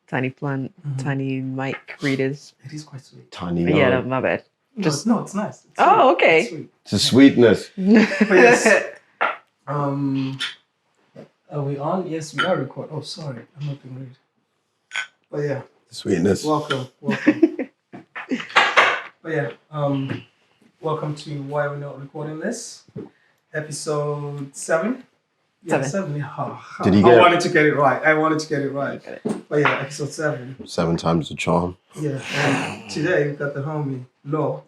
tiny plant, tiny mic readers. It is quite sweet. Tiny. Yeah, no, my bad. No, it's nice. It's sweet. Oh, okay. It's sweet. It's a sweetness. But yes. Are we on? Yes, we are recording. Oh, sorry, I'm not being rude. But yeah. Sweetness. Welcome. But yeah, welcome to Why We're Not Recording This, episode 7. Yeah, 7. Yeah. Did you get it? I wanted to get it right. But yeah, episode 7. 7 times the charm. Yeah, and today we've got the homie, Law.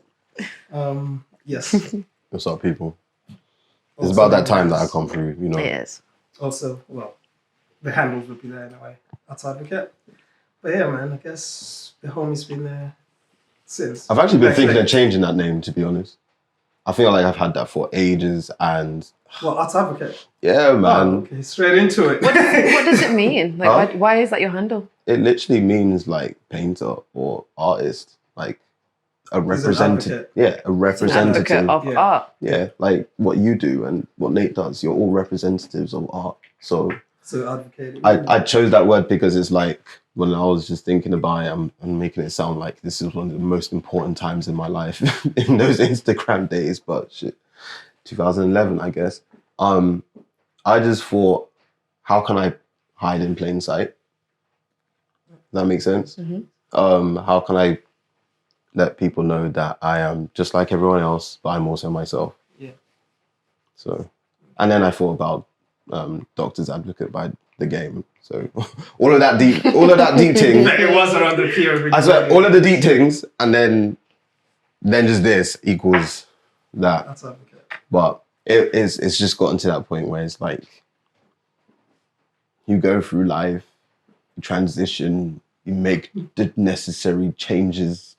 Yes. What's up, people? It's Also, about that time that I come through, you know. Yes. Also, well, the handles will be there anyway. Artsadvocateuk. But yeah, man, I guess the homie's been there since. I've actually been thinking of changing that name, to be honest. I feel like I've had that for ages, and Well, artsadvocateuk. yeah, man. Oh, okay, straight into it. What does it mean? Like, Huh? why is that your handle? It literally means like painter or artist, like a representative. Yeah, a representative. Advocate of Yeah. art. Yeah, like what you do and what Nate does. You're all representatives of art. So advocating. I chose that word because it's like when I was just thinking about it, I'm making it sound like this is one of the most important times in my life in those Instagram days. But shit, 2011, I guess. I just thought, how can I hide in plain sight? Does that make sense? Mm-hmm. How can I let people know that I am just like everyone else, but I'm also myself? Yeah. So, and then I thought about Doctor's Advocate by The Game. So all of that deep thing. It wasn't on the peer. I swear, all of the deep things, and then just this equals that. That's advocate. But it's just gotten to that point where it's like you go through life, you transition, you make the necessary changes,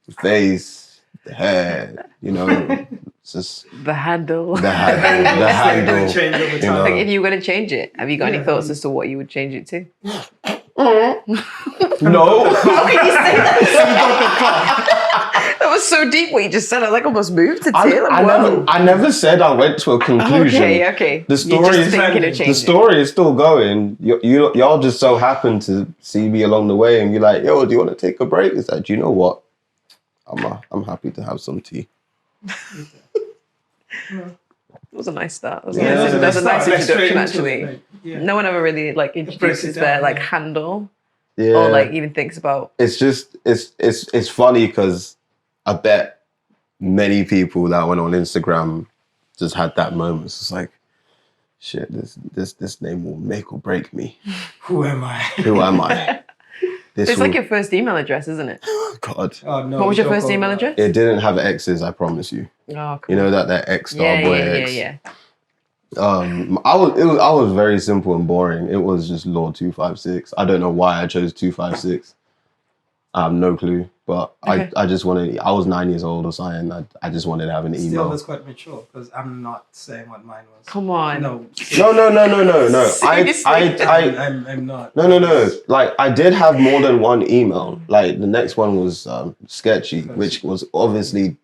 the face, the hair, you know, it's just The handle. the handle. Change over you time. know. Like, if you were going to change it, have you got any Yeah. thoughts as to what you would change it to? No. How can you say that? That was so deep what you just said. I like almost moved to tear. I never said I went to a conclusion. Okay. The story You're just is thinking of changing the story is still going. Y'all just so happen to see me along the way and you're like, yo, do you want to take a break? It's like, do you know what? I'm happy to have some tea. It was a nice start. It was Yeah, a nice Let's introduction, straight into actually. it, yeah. No one ever really like introduces down, their like yeah. handle Yeah. or like even thinks about. It's just it's funny because I bet many people that went on Instagram just had that moment. It's just like, shit, this name will make or break me. Who am I? Who am I? It's like your first email address, isn't it? God. Oh, no, What was your don't first go email there. address? It didn't have X's, I promise you. Oh, cool. You know that X star boy X. Yeah. I was very simple and boring. It was just Law 256. I don't know why I chose 256. I have no clue. But Okay. I just wanted. I was 9 years old or something. I just wanted to have an Still, email. that's quite mature because I'm not saying what mine was. Come on. No. No. Seriously? I'm not. No. Like I did have more than one email. Like the next one was sketchy, which was obviously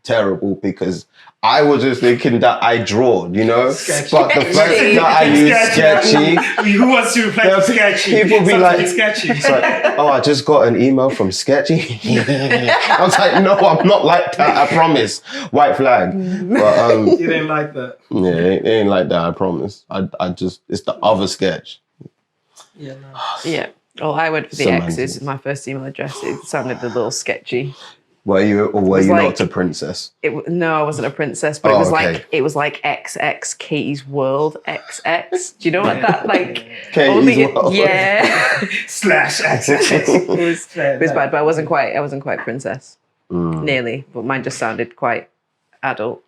terrible because I was just thinking that I draw, you know. Sketchy. But the first thing that I used sketchy. Who wants to reply to sketchy? People be Something like, sketchy. It's like, oh, I just got an email from Sketchy. I was like, no, I'm not like that. I promise. White flag. But You didn't like that. yeah, it ain't like that. I promise. I just it's the other sketch. Yeah. No. Yeah. Well, I went for the Semantics. X's. My first email address. It sounded a little sketchy. Were you was like- not a princess? No, I wasn't a princess, but Oh, it was like XX Katie's World XX. Do you know what that like? Katie's World. Yeah. Slash access. it was bad, but I wasn't quite princess. Nearly, but mine just sounded quite adult.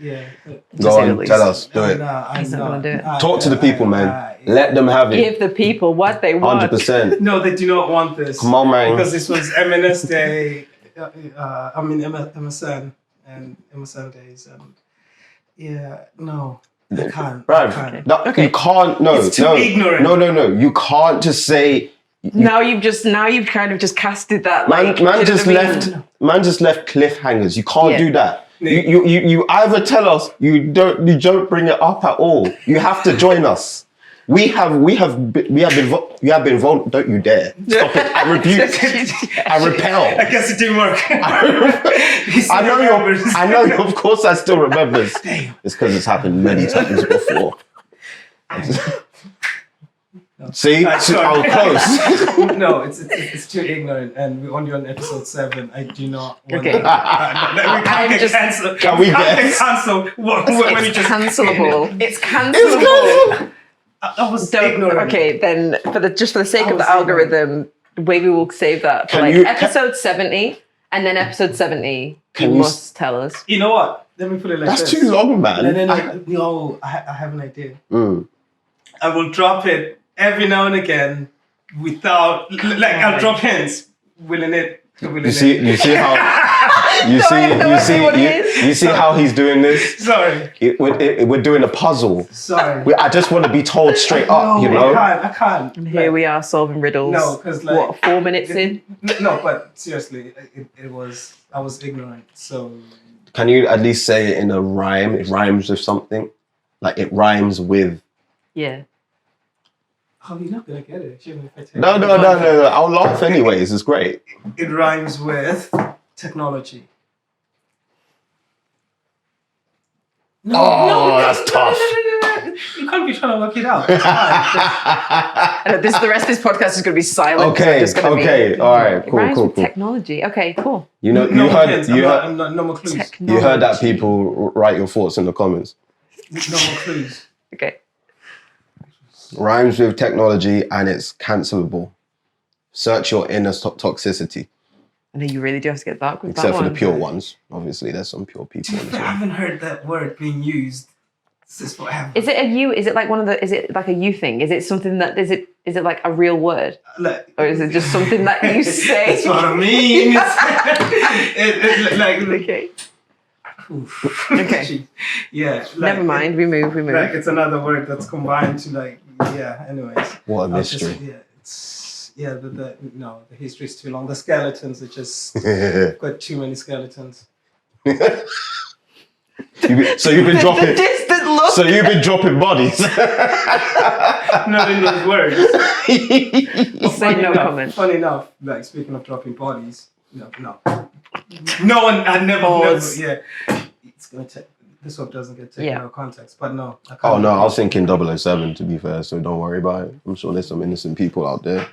Yeah. Go say the on, least. tell us. Do it. He's not gonna do it. Talk to the people, man. Let them have it. Give the people what they want. 100%. No, they do not want this. Come on, man. Because this was M&S Day. MSN and MSN days, and yeah, no, I can't. Right. I can't. No, Okay. you can't. No, It's too no, ignorant. No. You can't just say. Now you've kind of just casted that. Man, Like, man do you just know what I mean? left cliffhangers. You can't Yeah. do that. You either tell us you don't bring it up at all. You have to join us. We have been vulnerable. Don't you dare stop it! I rebuke. I repel. I guess it didn't work. I know you. Of course, I still remember. It's because it's happened many times before. See, I was close. No, it's too ignorant, and we're only on episode 7. I do not want Okay. we can't get cancelled. Can we guess? Cancelled? When you just Cancelable. It's cancelable. I was ignorant. Okay, then for the sake of the algorithm, maybe we'll save that for episode 70, and then episode 70. You must tell us. You know what? Let me put it like That's this. too long, man. No, I have an idea. I will drop it every now and again without I'll drop hints. You see how he's doing this? Sorry. We're doing a puzzle. Sorry. I just want to be told straight up, you know? I can't. And here we are solving riddles. No, because what, 4 minutes in? No, but seriously, I was ignorant, so... Can you at least say it in a rhyme? It rhymes with something? Like it rhymes with... Yeah. Oh, you're not going to get it. No. I'll laugh anyways. It's great. It rhymes with technology. No, that's tough. You can't be trying to work it out. The rest of this podcast is going to be silent. Okay. All right. Cool. Technology. Okay, cool. You know, no more clues. Technology. You heard that people write your thoughts in the comments. No more clues. Okay. Rhymes with technology and it's cancelable. Search your inner toxicity. I know you really do have to get dark with Except that for one. the pure ones. Obviously, there's some pure people. I haven't heard that word being used since forever. Is it a you? Is it like is it like a you thing? Is it something that, is it like a real word? Or is it just something that you say? That's what I mean. Okay. Okay. Yeah. Never mind. We move. Like it's another word that's combined to anyways. What a mystery. The history is too long. The skeletons are just got too many skeletons. So you've been dropping. The distant look. So you've been dropping bodies. Not in those words. Say no comment. Funny enough, like speaking of dropping bodies, no one. I never. Yeah, it's gonna take. This hope doesn't get taken out of context, but no. I was thinking 007 to be fair, so don't worry about it. I'm sure there's some innocent people out there.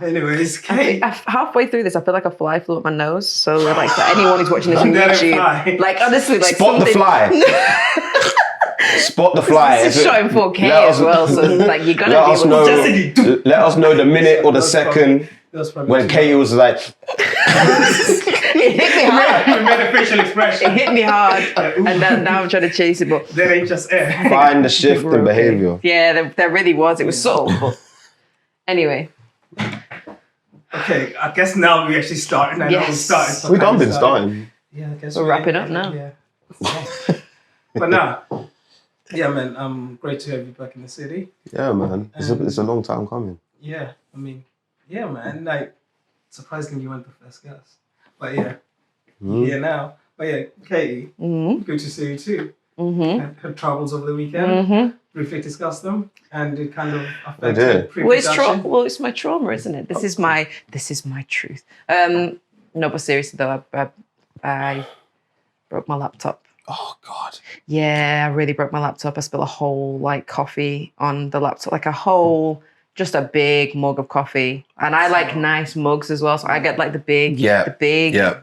Anyways, Kate. Halfway through this, I feel like a fly flew up my nose. So like for anyone who's watching this on YouTube, like honestly, like spot the fly. Spot the fly. This is shot in 4K as well, so like you're gonna be able to let us know the minute or the second when Katie was like. It hit me hard. You made a facial expression. It hit me hard, and now I'm trying to chase it, but there ain't just air. Find the shift in behaviour. Yeah, there really was. It was subtle, but anyway. Okay, I guess now we actually start. And I know we started. We done been starting. Yeah, I guess we're wrapping up now. Yeah. But now, yeah, man. Great to have you back in the city. Yeah, man. It's a long time coming. Yeah, I mean, yeah, man. Like, surprisingly, you weren't the first guest. But yeah, here now. But yeah, Katie, good to see you too. Had troubles over the weekend. Briefly discussed them, and it kind of affected pre-production. Well, it's my trauma, isn't it? This is my truth. No, but seriously though, I broke my laptop. Oh God. Yeah, I really broke my laptop. I spilled a whole coffee on the laptop, just a big mug of coffee. And I like nice mugs as well. So I get the big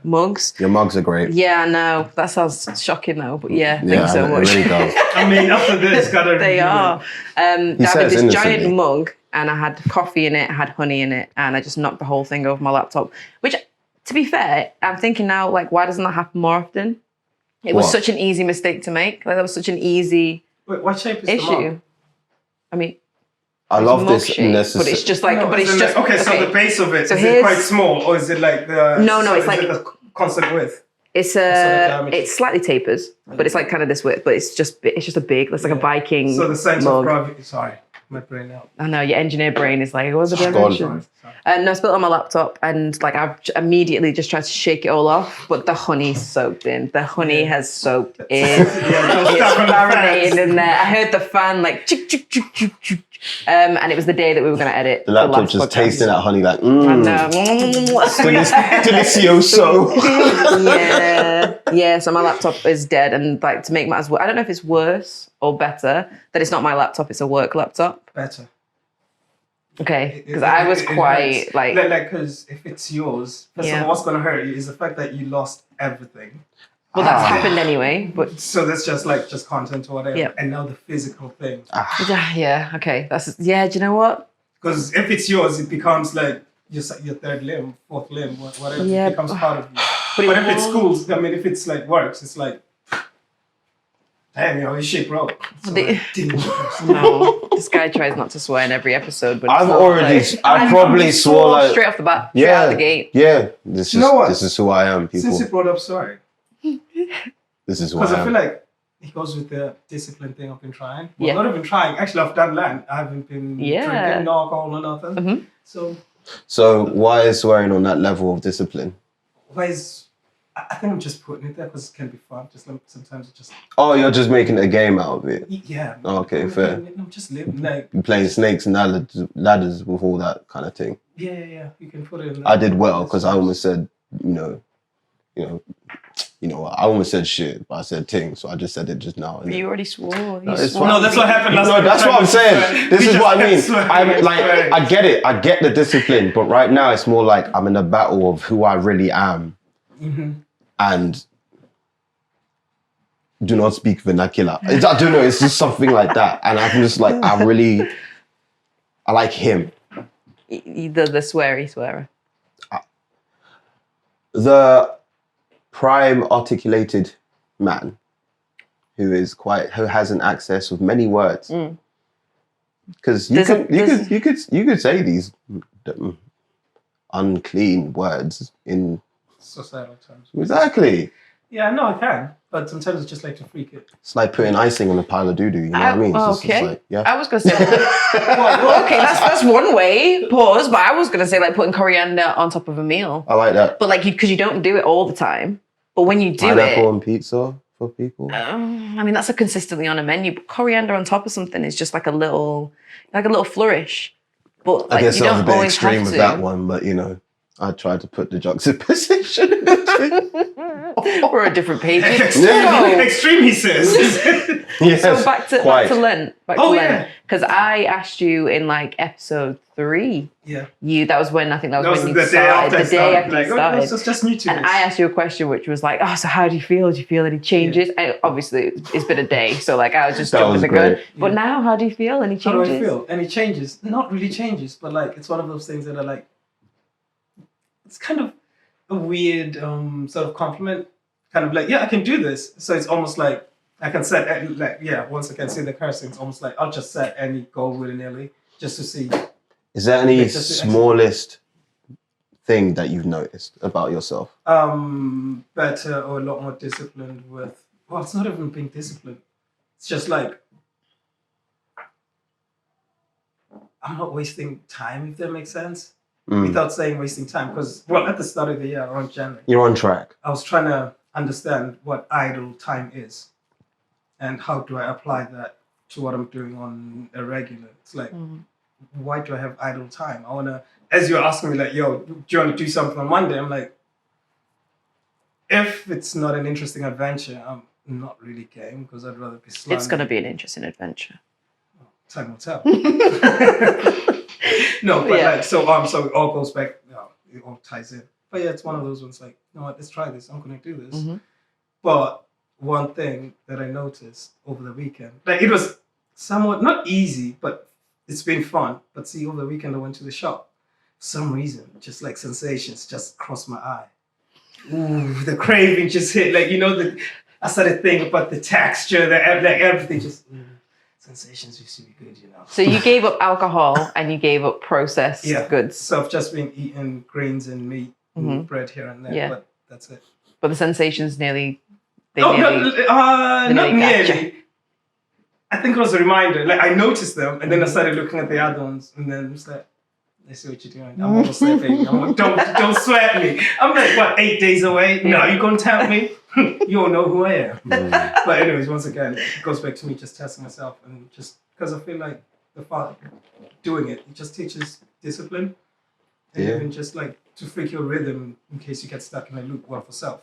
mugs. Your mugs are great. Yeah, I know. That sounds shocking though, but thank you so much. It really does. I mean, after this, they are. I had this giant mug and I had coffee in it, I had honey in it, and I just knocked the whole thing over my laptop. Which, to be fair, I'm thinking now, why doesn't that happen more often? It was such an easy mistake to make. That was such an easy what shape is issue. The mug? I mean, I love this but it's just okay. So the base of it, is it quite small, or is it like the? No, it's like the constant width. It's it slightly tapers, but it's kind of this width. But it's just a big. It's like a Viking. So the sense mug. of gravity. Sorry. my brain out. I know your engineer brain is like, what's the Gone. dimensions? No, I spilled it on my laptop, and like I've immediately just tried to shake it all off, but the honey's soaked in. The honey has soaked in. It's marinated in there. I heard the fan like chick, chick, chick, chick, chick. And it was the day that we were going to edit The laptop last just podcast. tasting that honey like, I know. delicioso. Yeah. So my laptop is dead, and like to make matters worse, I don't know if it's worse or better that it's not my laptop; it's a work laptop. Better. Okay, because I was quite like because if it's yours, first of all, what's going to hurt you is the fact that you lost everything. Well, that's happened anyway, but so that's just content or whatever. And now the physical thing. Yeah. Okay. Do you know what? Because if it's yours, it becomes like your third limb, fourth limb, whatever. Yeah. It becomes part of you. But if it's schools, I mean, if it's like works, it's like, damn, this shit broke. So No, this guy tries not to swear in every episode, but I probably swore like straight off the bat, straight out the gate. Yeah, this is who I am, people. Since you brought up swearing. This is who I am. Because I feel like it goes with the discipline thing I've been trying. Well, not even trying. Actually, I've done LAN. I haven't been drinking, no alcohol, no nothing. Mm-hmm. So why is swearing on that level of discipline? I think I'm just putting it there because it can be fun. Just like, sometimes it just. Oh, you're just making a game out of it. Yeah. Oh, okay, fair. I'm just living like. You're playing snakes and ladders with all that kind of thing. Yeah. You can put it in. I did well because I almost said, I almost said shit, but I said ting, so I just said it just now. But you already swore. No, that's what happened last time. No, that's what I'm saying. This is what I mean. I get it. I get the discipline, but right now it's more like I'm in a battle of who I really am, and do not speak vernacular. I don't know. It's just something like that, and I'm just like, I like him. The swearer. The prime articulated man who has an access of many words. Because you could say these unclean words in societal terms. Exactly. Yeah, no, I can. But sometimes it's just like to freak it. It's like putting icing on a pile of doo-doo, you know what I mean? Okay. I was going to say, well, okay, that's one way, pause, but I was going to say like putting coriander on top of a meal. I like that. But like, because you don't do it all the time. But when you do Pineapple on pizza for people? I mean, that's consistently on a menu. But coriander on top of something is just like a little flourish. But like, I guess you I was don't a bit always extreme have with to. that one, but I tried to put the juxtaposition. We're at different pages. Extreme, he says. Yes, so back to Lent. Yeah. Because I asked you in like episode 3. Yeah. That was when you the started. The day after you started. It's just new to and I asked you a question which was like, so how do you feel? Do you feel any changes? And obviously it's been a day, so like I was just jumping the gun. But now, how do you feel? Any changes? How do I feel? Any changes? Not really changes, but like it's one of those things that are like, it's kind of a weird sort of compliment. Kind of like, I can do this. So it's almost like I can set, once I can see the cursing, it's almost like I'll just set any goal willy-nilly just to see. Is there any smallest thing that you've noticed about yourself? Better or a lot more disciplined with, it's not even being disciplined. It's just like, I'm not wasting time, if that makes sense. Without saying wasting time. Because, at the start of the year, around January. You're on track. I was trying to understand what idle time is. And how do I apply that to what I'm doing on a regular? It's like, why do I have idle time? I want to, as you're asking me like, do you want to do something on Monday? I'm like, if it's not an interesting adventure, I'm not really game because I'd rather be SLAN. It's going to be an interesting adventure. Time will tell. No, but so it all goes back, it all ties in. But it's one of those ones like, you know what, let's try this. I'm going to do this. But one thing that I noticed over the weekend, like it was somewhat not easy, but it's been fun. But see, over the weekend I went to the shop. For some reason, just like sensations just crossed my eye. Ooh, the craving just hit. Like, I started thinking about the texture, everything just... sensations used to be good, So you gave up alcohol and you gave up processed goods. So I've just been eating grains and meat and bread here and there, but that's it. But the sensations not nearly. I I think it was a reminder. Like, I noticed them, and then I started looking at the other ones, and then it's like, I see what you're doing. I'm almost there, baby. I'm like, don't sweat me. I'm like, what, 8 days away? No, you gonna tempt me? You don't know who I am. But anyways, once again, it goes back to me just testing myself, and just because I feel like the fact doing it just teaches discipline, and even just like to freak your rhythm in case you get stuck in a loop for self.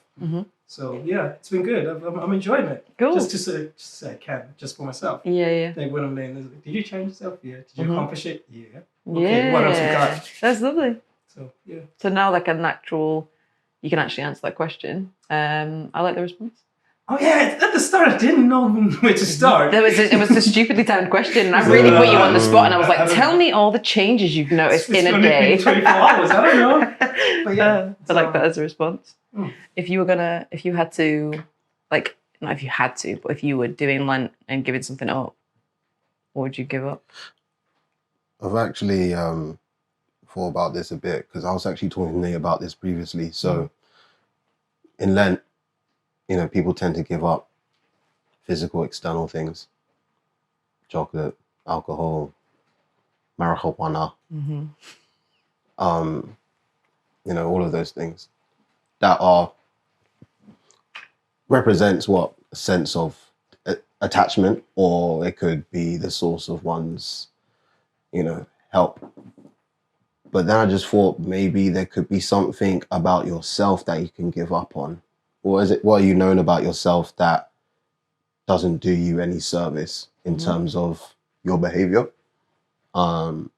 So yeah, it's been good. I'm enjoying it. Cool. Just to say I can, just for myself. Yeah. Like when I'm laying there, did you change yourself? Yeah. Did you accomplish it? Yeah. Okay, what else you got? That's lovely. So yeah. So now like an actual, you can actually answer that question. I like the response. Oh yeah, at the start I didn't know where to start. It was a stupidly timed question, and I really put you on the spot, and I was like, tell me all the changes you've noticed in a day. 24 hours, I don't know. But yeah. I like that as a response. If you had to, like, not if you had to, but if you were doing Lent and giving something up, what would you give up? I've actually thought about this a bit, because I was actually talking to Nate about this previously. So in Lent, you know, people tend to give up physical external things, chocolate, alcohol, marijuana, you know, all of those things that represents what, a sense of attachment, or it could be the source of one's, you know, help. But then I just thought maybe there could be something about yourself that you can give up on. What are you known about yourself that doesn't do you any service in terms of your behavior? So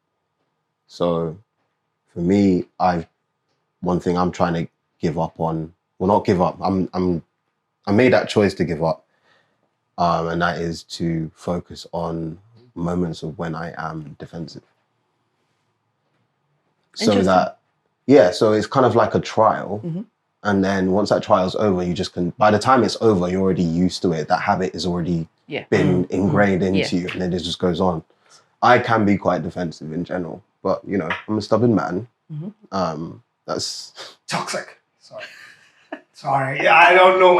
for me, one thing I'm trying to give up on, well, not give up, I made that choice to give up. And that is to focus on moments of when I am defensive. So that, so it's kind of like a trial. And then once that trial's over, you just can, by the time it's over, you're already used to it. That habit has already been ingrained into you, and then it just goes on. I can be quite defensive in general, but you know, I'm a stubborn man. That's toxic. Sorry. Yeah, I don't know.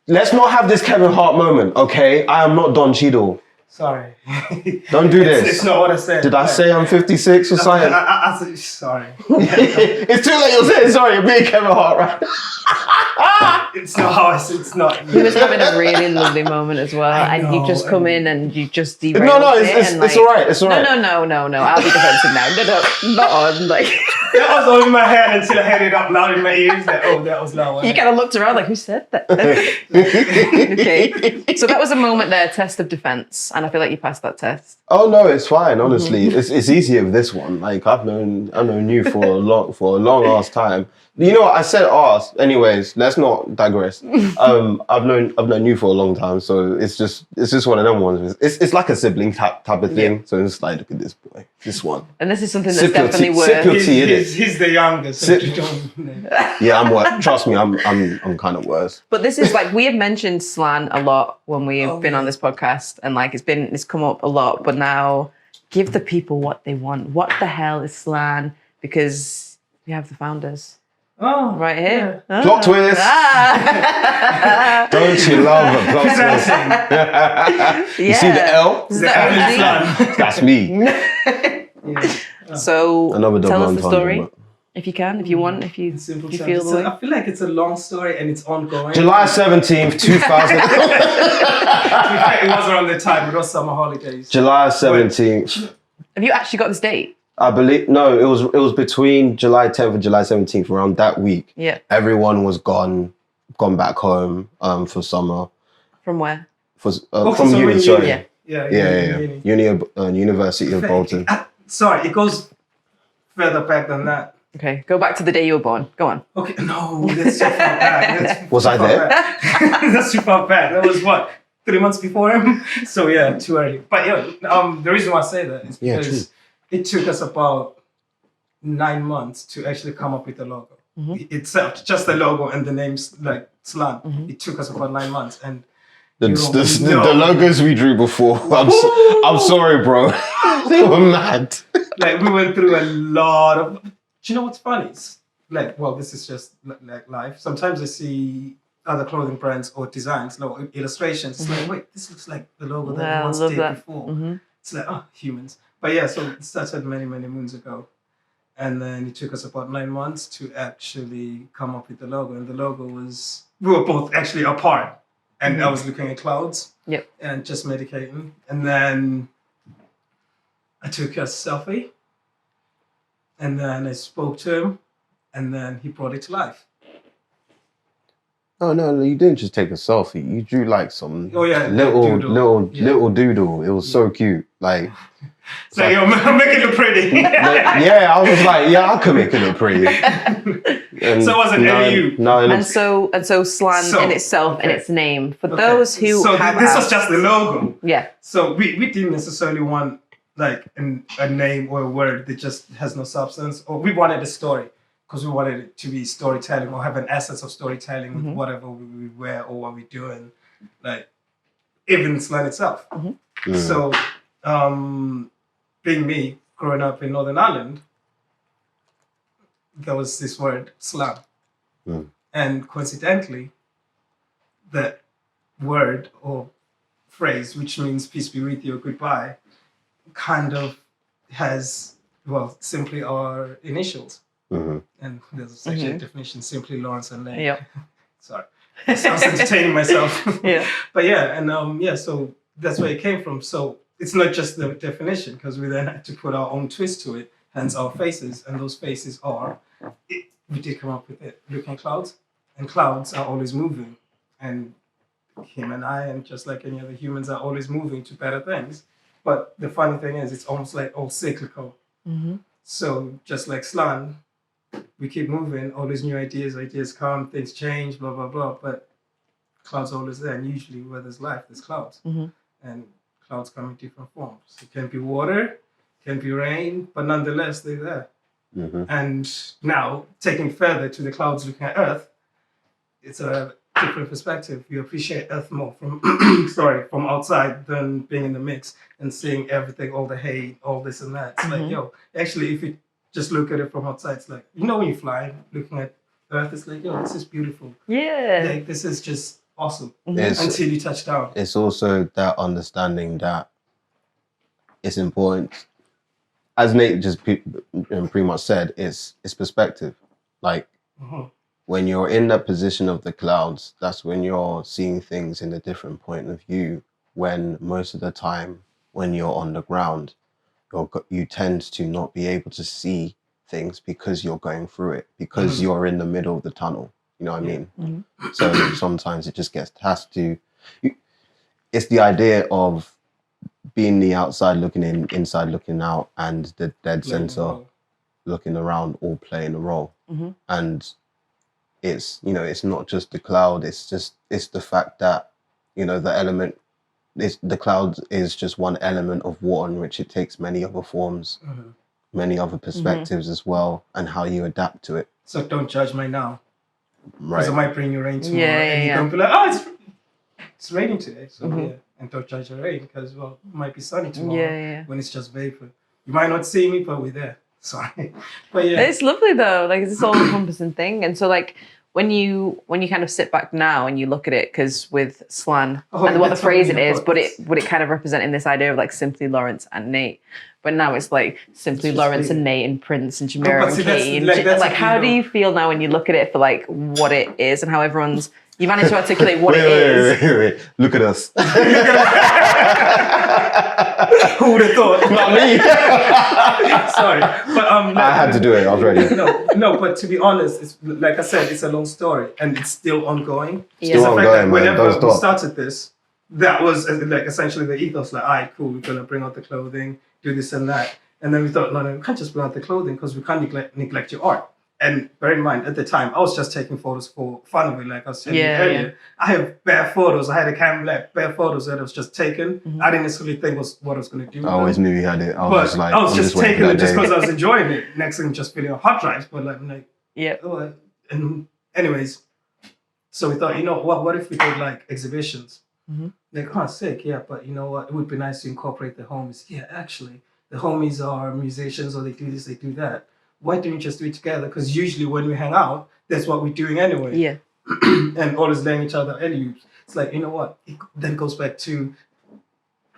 Let's not have this Kevin Hart moment, okay? I am not Don Cheadle. Sorry. Don't do this. It's not what I said. Did I say I'm 56 or something? I said, sorry. It's too late, you're saying sorry, you're being Kevin Hart, right? It's not how I said, it's not. He was having a really lovely moment as well, and you just come in and you just derailed it's all right, it's all right. No, I'll be defensive now. No, not on, like. That was over my head until I had it up loud in my ears. Like, oh, that was loud. You kind of looked around like, who said that? Okay. So that was a moment there, test of defense. And I feel like you passed that test. Oh no, it's fine, honestly. It's easier with this one. Like I've known you for a long ass time. You know what, I said ass. Anyways, let's not digress. I've known you for a long time, so it's just one of them ones. It's like a sibling type of thing. Yeah. So it's like, look at this boy, this one. And this is something that's definitely worth. He's the youngest. Yeah, I'm worse. Trust me, I'm kind of worse. But this is like, we have mentioned SLAN a lot when we have been on this podcast, and like it's come up a lot. But now, give the people what they want. What the hell is SLAN? Because we have the founders. Oh, right here. Yeah. Plot twist. Don't you love a plot twist? You see the L? That's me. So tell us the story. If you can, if you want, if you feel the way. I feel like it's a long story and it's ongoing. July 17th, 2000. It was around the time, it was summer holidays. July 17th. Have you actually got this date? I believe, no, it was between July 10th and July 17th, around that week. Yeah. Everyone was gone back home for summer. From where? From uni, sorry. Yeah. University of Bolton. Sorry, it goes further back than that. Okay, go back to the day you were born. Go on. Okay, no, that's too far back. Was I there? That's too far back. That was what, 3 months before him? So yeah, too early. But yeah, the reason why I say that is because it took us about 9 months to actually come up with the logo. Itself, just the logo and the names like SLAN. It took us about 9 months, and the logos we drew before. I'm sorry, bro. They were mad. Like we went through a lot of. Do you know what's funny? It's like, well, this is just like life. Sometimes I see other clothing brands or designs, like illustrations. It's like, wait, this looks like the logo that Yeah, we once I love did that. before. It's like, oh, humans. But yeah, so it started many, many moons ago. And then it took us about 9 months to actually come up with the logo. And the logo was, we were both actually apart. And I was looking at clouds and just meditating. And then I took a selfie. And then I spoke to him. And then he brought it to life. Oh no, you didn't just take a selfie. You drew like some little doodle. It was so cute. Like, so like, I'm making it pretty. Yeah, I was like, yeah, I could make it look pretty. And so it wasn't you. No, and so SLAN in itself and its name for those who have this was just the logo. Yeah. So we didn't necessarily want like a name or a word that just has no substance, or we wanted a story. Because we wanted it to be storytelling or have an essence of storytelling with whatever we wear or what we're doing, like even SLAN itself. So, being me, growing up in Northern Ireland, there was this word, SLAN. And coincidentally, the word or phrase, which means peace be with you or goodbye, kind of has, well, simply our initials. And there's actually a definition, simply Lawrence and Nate. Yep. Sorry. I was entertaining myself. Yeah. But yeah, and so that's where it came from. So it's not just the definition, because we then had to put our own twist to it, hence our faces. And those faces are, we did come up with it, looking at clouds. And clouds are always moving. And him and I, and just like any other humans, are always moving to better things. But the funny thing is, it's almost like all cyclical. So just like SLAN, we keep moving, all these new ideas come, things change, blah, blah, blah. But clouds are always there. And usually where there's life, there's clouds. And clouds come in different forms. It can be water, it can be rain, but nonetheless, they're there. And now, taking further to the clouds looking at Earth, it's a different perspective. You appreciate Earth more from from outside than being in the mix and seeing everything, all the hate, all this and that. It's like, yo, actually, if you just look at it from outside, it's like, you know, when you fly, looking at Earth, it's like, yo, this is beautiful. Yeah. Like, this is just awesome. Until you touch down. It's also that understanding that it's important. As Nate just pretty much said, it's perspective. Like, when you're in that position of the clouds, that's when you're seeing things in a different point of view. When most of the time, when you're on the ground, you tend to not be able to see things because you're going through it, because you're in the middle of the tunnel. You know what I mean? So sometimes it just it's the idea of being the outside looking in, inside looking out, and the dead center looking around, all playing a role. And it's, you know, it's not just the cloud, it's the fact that, you know, the cloud is just one element of water in which it takes many other forms, many other perspectives as well, and how you adapt to it. So don't judge my now. Right. Because it might bring you rain tomorrow. And you don't be like, oh, it's raining today. So yeah, and don't judge the rain, because, well, it might be sunny tomorrow when it's just vapor. You might not see me, but we're there. Sorry. But yeah. It's lovely though. Like, it's this all encompassing thing. And so, like, when you kind of sit back now and you look at it, because with SLAN and what the phrasing is, but it kind of representing this idea of like simply Lawrence and Nate. But now it's like simply Lawrence and Nate and Prince and Jamira and Katie. Like how do you feel now when you look at it for like what it is and how you manage to articulate what it is? Wait. Look at us. Who would have thought? Not me. Sorry. But I had to do it. I was ready. No, but to be honest, it's, like I said, it's a long story and it's still ongoing. Still ongoing, man. Whenever we started this, that was like essentially the ethos. Like, all right, cool, we're gonna bring out the clothing, do this and that. And then we thought, no, we can't just bring out the clothing because we can't neglect your art. And bear in mind, at the time, I was just taking photos for fun of it, like I was telling you earlier. Yeah. I have bare photos. I had a camera, like bare photos that I was just taken. I didn't necessarily think was what I was going to do. I always knew you had it. I was just taking it just because I was enjoying it. Next thing, just filling up hard drives. But like, yeah. Oh, and anyways, so we thought, you know what if we did like exhibitions? Like, oh, sick, yeah. But you know what? It would be nice to incorporate the homies. Yeah, actually, the homies are musicians, or they do this, they do that. Why don't you just do it together? Because usually when we hang out, that's what we're doing anyway. Yeah. and always laying each other alley-oops. It's like, you know what? It then goes back to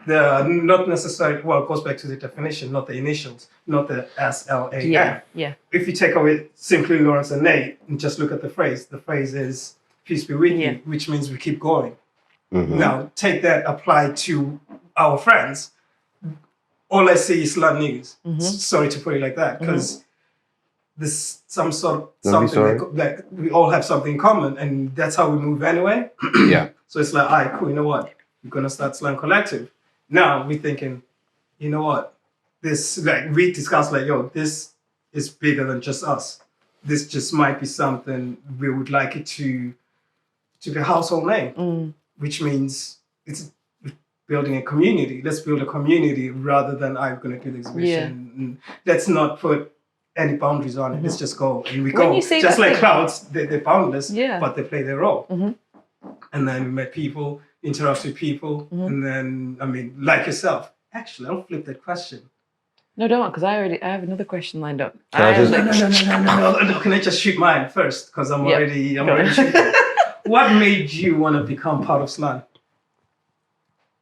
the, not necessarily, well, it goes back to the definition, not the initials, not the SLAN. Yeah. If you take away simply Lawrence and Nate and just look at the phrase is peace be with you, which means we keep going. Now, take that, apply to our friends. All I see is SLAN news. Sorry to put it like that, because there's some sort of something that we all have something in common, and that's how we move anyway. So it's like, all right, cool, you know what? We're going to start SLAN Collective. Now we're thinking, you know what? This, like, we discussed, like, yo, this is bigger than just us. This just might be something we would like it to be a household name, which means it's building a community. Let's build a community rather than I'm going to do the exhibition. And let's not put any boundaries on it. Let's just go. And we go. Just like clouds, they're boundless, but they play their role. And then we met people, interacted with people, and then, I mean, like yourself. Actually, I'll flip that question. No, don't, because I have another question lined up. No. Can I just shoot mine first? Because I'm already shooting. What made you want to become part of SLAN?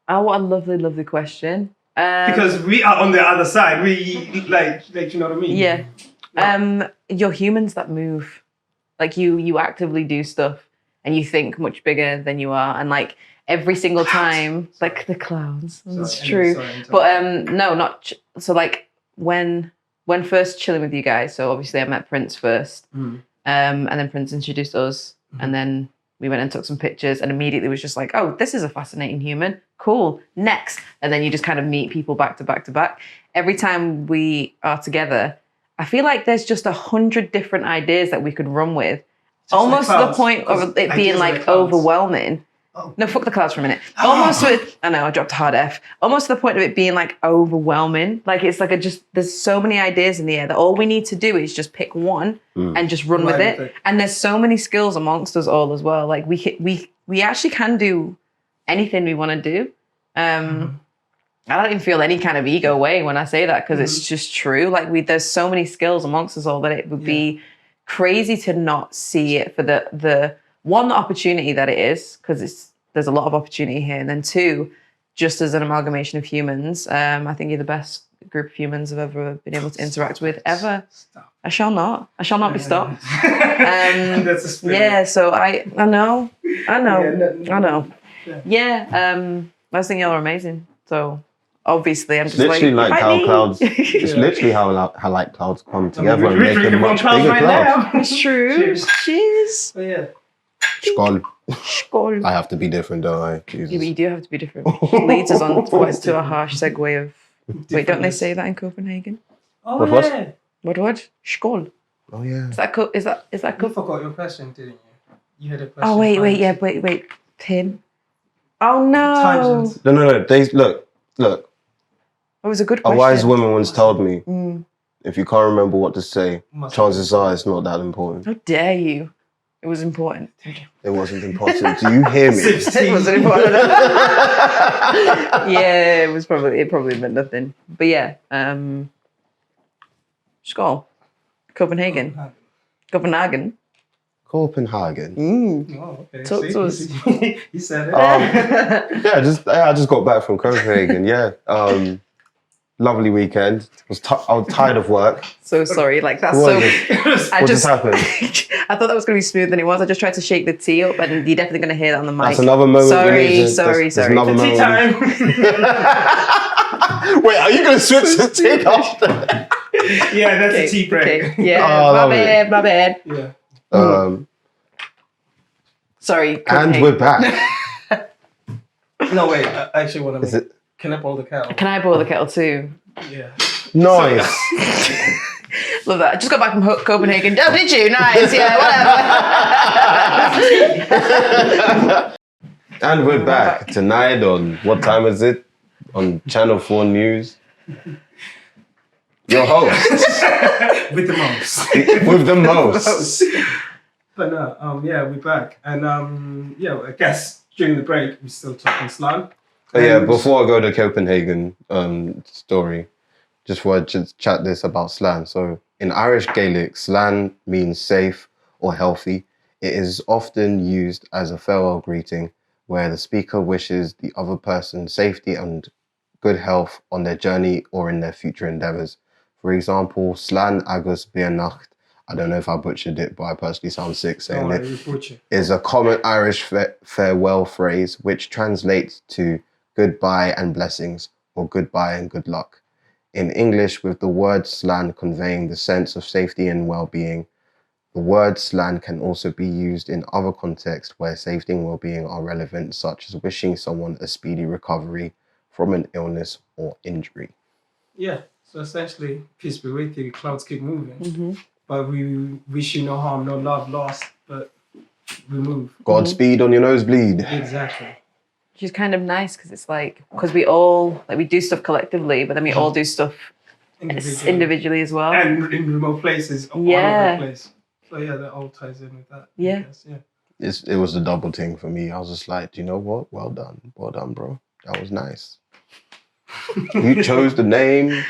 Oh, what a lovely, lovely question. Because we are on the other side. We like you know what I mean? Yeah. You're humans that move. Like you actively do stuff, and you think much bigger than you are, and like every single time, like the clouds. That's true. But no, not so. Like when first chilling with you guys. So obviously I met Prince first, and then Prince introduced us, and then we went and took some pictures, and immediately was just like, oh, this is a fascinating human. Cool. Next. And then you just kind of meet people back to back to back. Every time we are together, I feel like there's just 100 different ideas that we could run with. Just almost to the point of it being like overwhelming. Oh. No, fuck the clouds for a minute. Almost with, I know, I dropped a hard F. Almost to the point of it being like overwhelming. Like it's like there's so many ideas in the air that all we need to do is just pick one and just run with it. And there's so many skills amongst us all as well. Like we actually can do anything we want to do. I don't even feel any kind of ego way when I say that, because it's just true. Like there's so many skills amongst us all that it would be crazy to not see it for the one, opportunity that it is, because there's a lot of opportunity here, and then two, just as an amalgamation of humans. I think you're the best group of humans I've ever been able to interact with ever. Stop. I shall not be stopped. That's a spirit. Yeah, so I know. Yeah, I just think you're amazing. So obviously, I'm just literally like how clouds. It's literally how like clouds come together and make a much bigger cloud. It's true. Cheers. Oh, yeah. Skål. I have to be different, don't I? Jesus. Yeah, but you do have to be different. Leads us on to a harsh segue of. Wait, don't they say that in Copenhagen? Oh, what? What? Skål. Oh yeah. Is that You forgot your question, didn't you? You had a question. Oh wait. Tim. Oh no. Tangents. No. Look. It was a good question. A wise woman once told me, if you can't remember what to say, chances are it's not that important. How dare you? It was important. It wasn't important. Do you hear me? It wasn't important. Yeah, it probably meant nothing. But yeah, skål. Copenhagen. Copenhagen. Oh, okay. Talk to us. You said it. I just got back from Copenhagen. Yeah. Lovely weekend. I was tired of work. So sorry, like that's what just happened? I thought that was going to be smoother than it was. I just tried to shake the tea up, and you're definitely going to hear that on the mic. That's another moment. Sorry. Another tea time. Wait, are you going to switch to tea after? Yeah, that's a tea break. Okay. Yeah, my bad. Yeah. Sorry. And we're back. No, wait. I actually want to. Can I boil the kettle? Can I boil the kettle too? Yeah. Nice. Love that. I just got back from Copenhagen. Oh, did you? Nice. Yeah, whatever. And we're back tonight on, what time is it? On Channel 4 News. Your host. With the most. With the most. But no, we're back. And I guess during the break, we're still talking SLAN. Before I go to Copenhagen story, just want to chat this about SLAN. So in Irish Gaelic, SLAN means safe or healthy. It is often used as a farewell greeting where the speaker wishes the other person safety and good health on their journey or in their future endeavors. For example, SLAN Collective, I don't know if I butchered it, but I personally sound sick saying it, is a common Irish farewell phrase which translates to goodbye and blessings or goodbye and good luck. In English, with the word SLAN conveying the sense of safety and well-being, the word SLAN can also be used in other contexts where safety and well-being are relevant, such as wishing someone a speedy recovery from an illness or injury. Yeah, so essentially, peace be with you, the clouds keep moving. But we wish you no harm, no love lost, but we move. Godspeed on your nosebleed. Exactly. Which is kind of nice because it's like, because we all, like we do stuff collectively, but then we all do stuff individually as well. And in remote places, all over the place. So yeah, that all ties in with that. Yeah. Guess, yeah. It was a double thing for me. I was just like, do you know what? Well done, bro. That was nice. You chose the name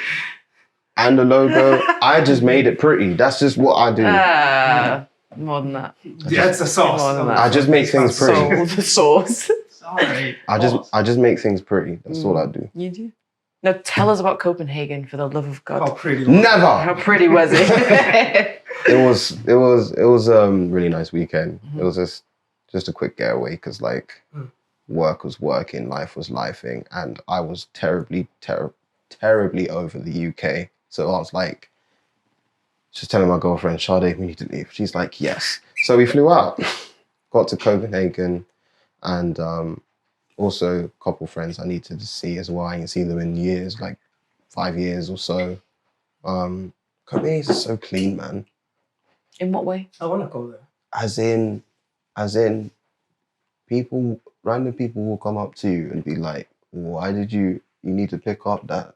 and the logo. I just made it pretty. That's just what I do. More than that. That's the sauce. More than that. I just make things pretty. The sauce. Sorry. I just make things pretty. That's all I do. You do? Now tell us about Copenhagen, for the love of God. How pretty. Never. How pretty was it? It was a really nice weekend. It was just a quick getaway because like work was working, life was lifing, and I was terribly over the UK. So I was like, just telling my girlfriend, Sade, we need to leave. She's like, yes. So we flew out, got to Copenhagen, and also a couple friends I needed to see as well. I ain't seen them in years, like 5 years or so. Copenhagen is so clean, man. In what way? I want to go there. As in, random people will come up to you and be like, why did you need to pick up that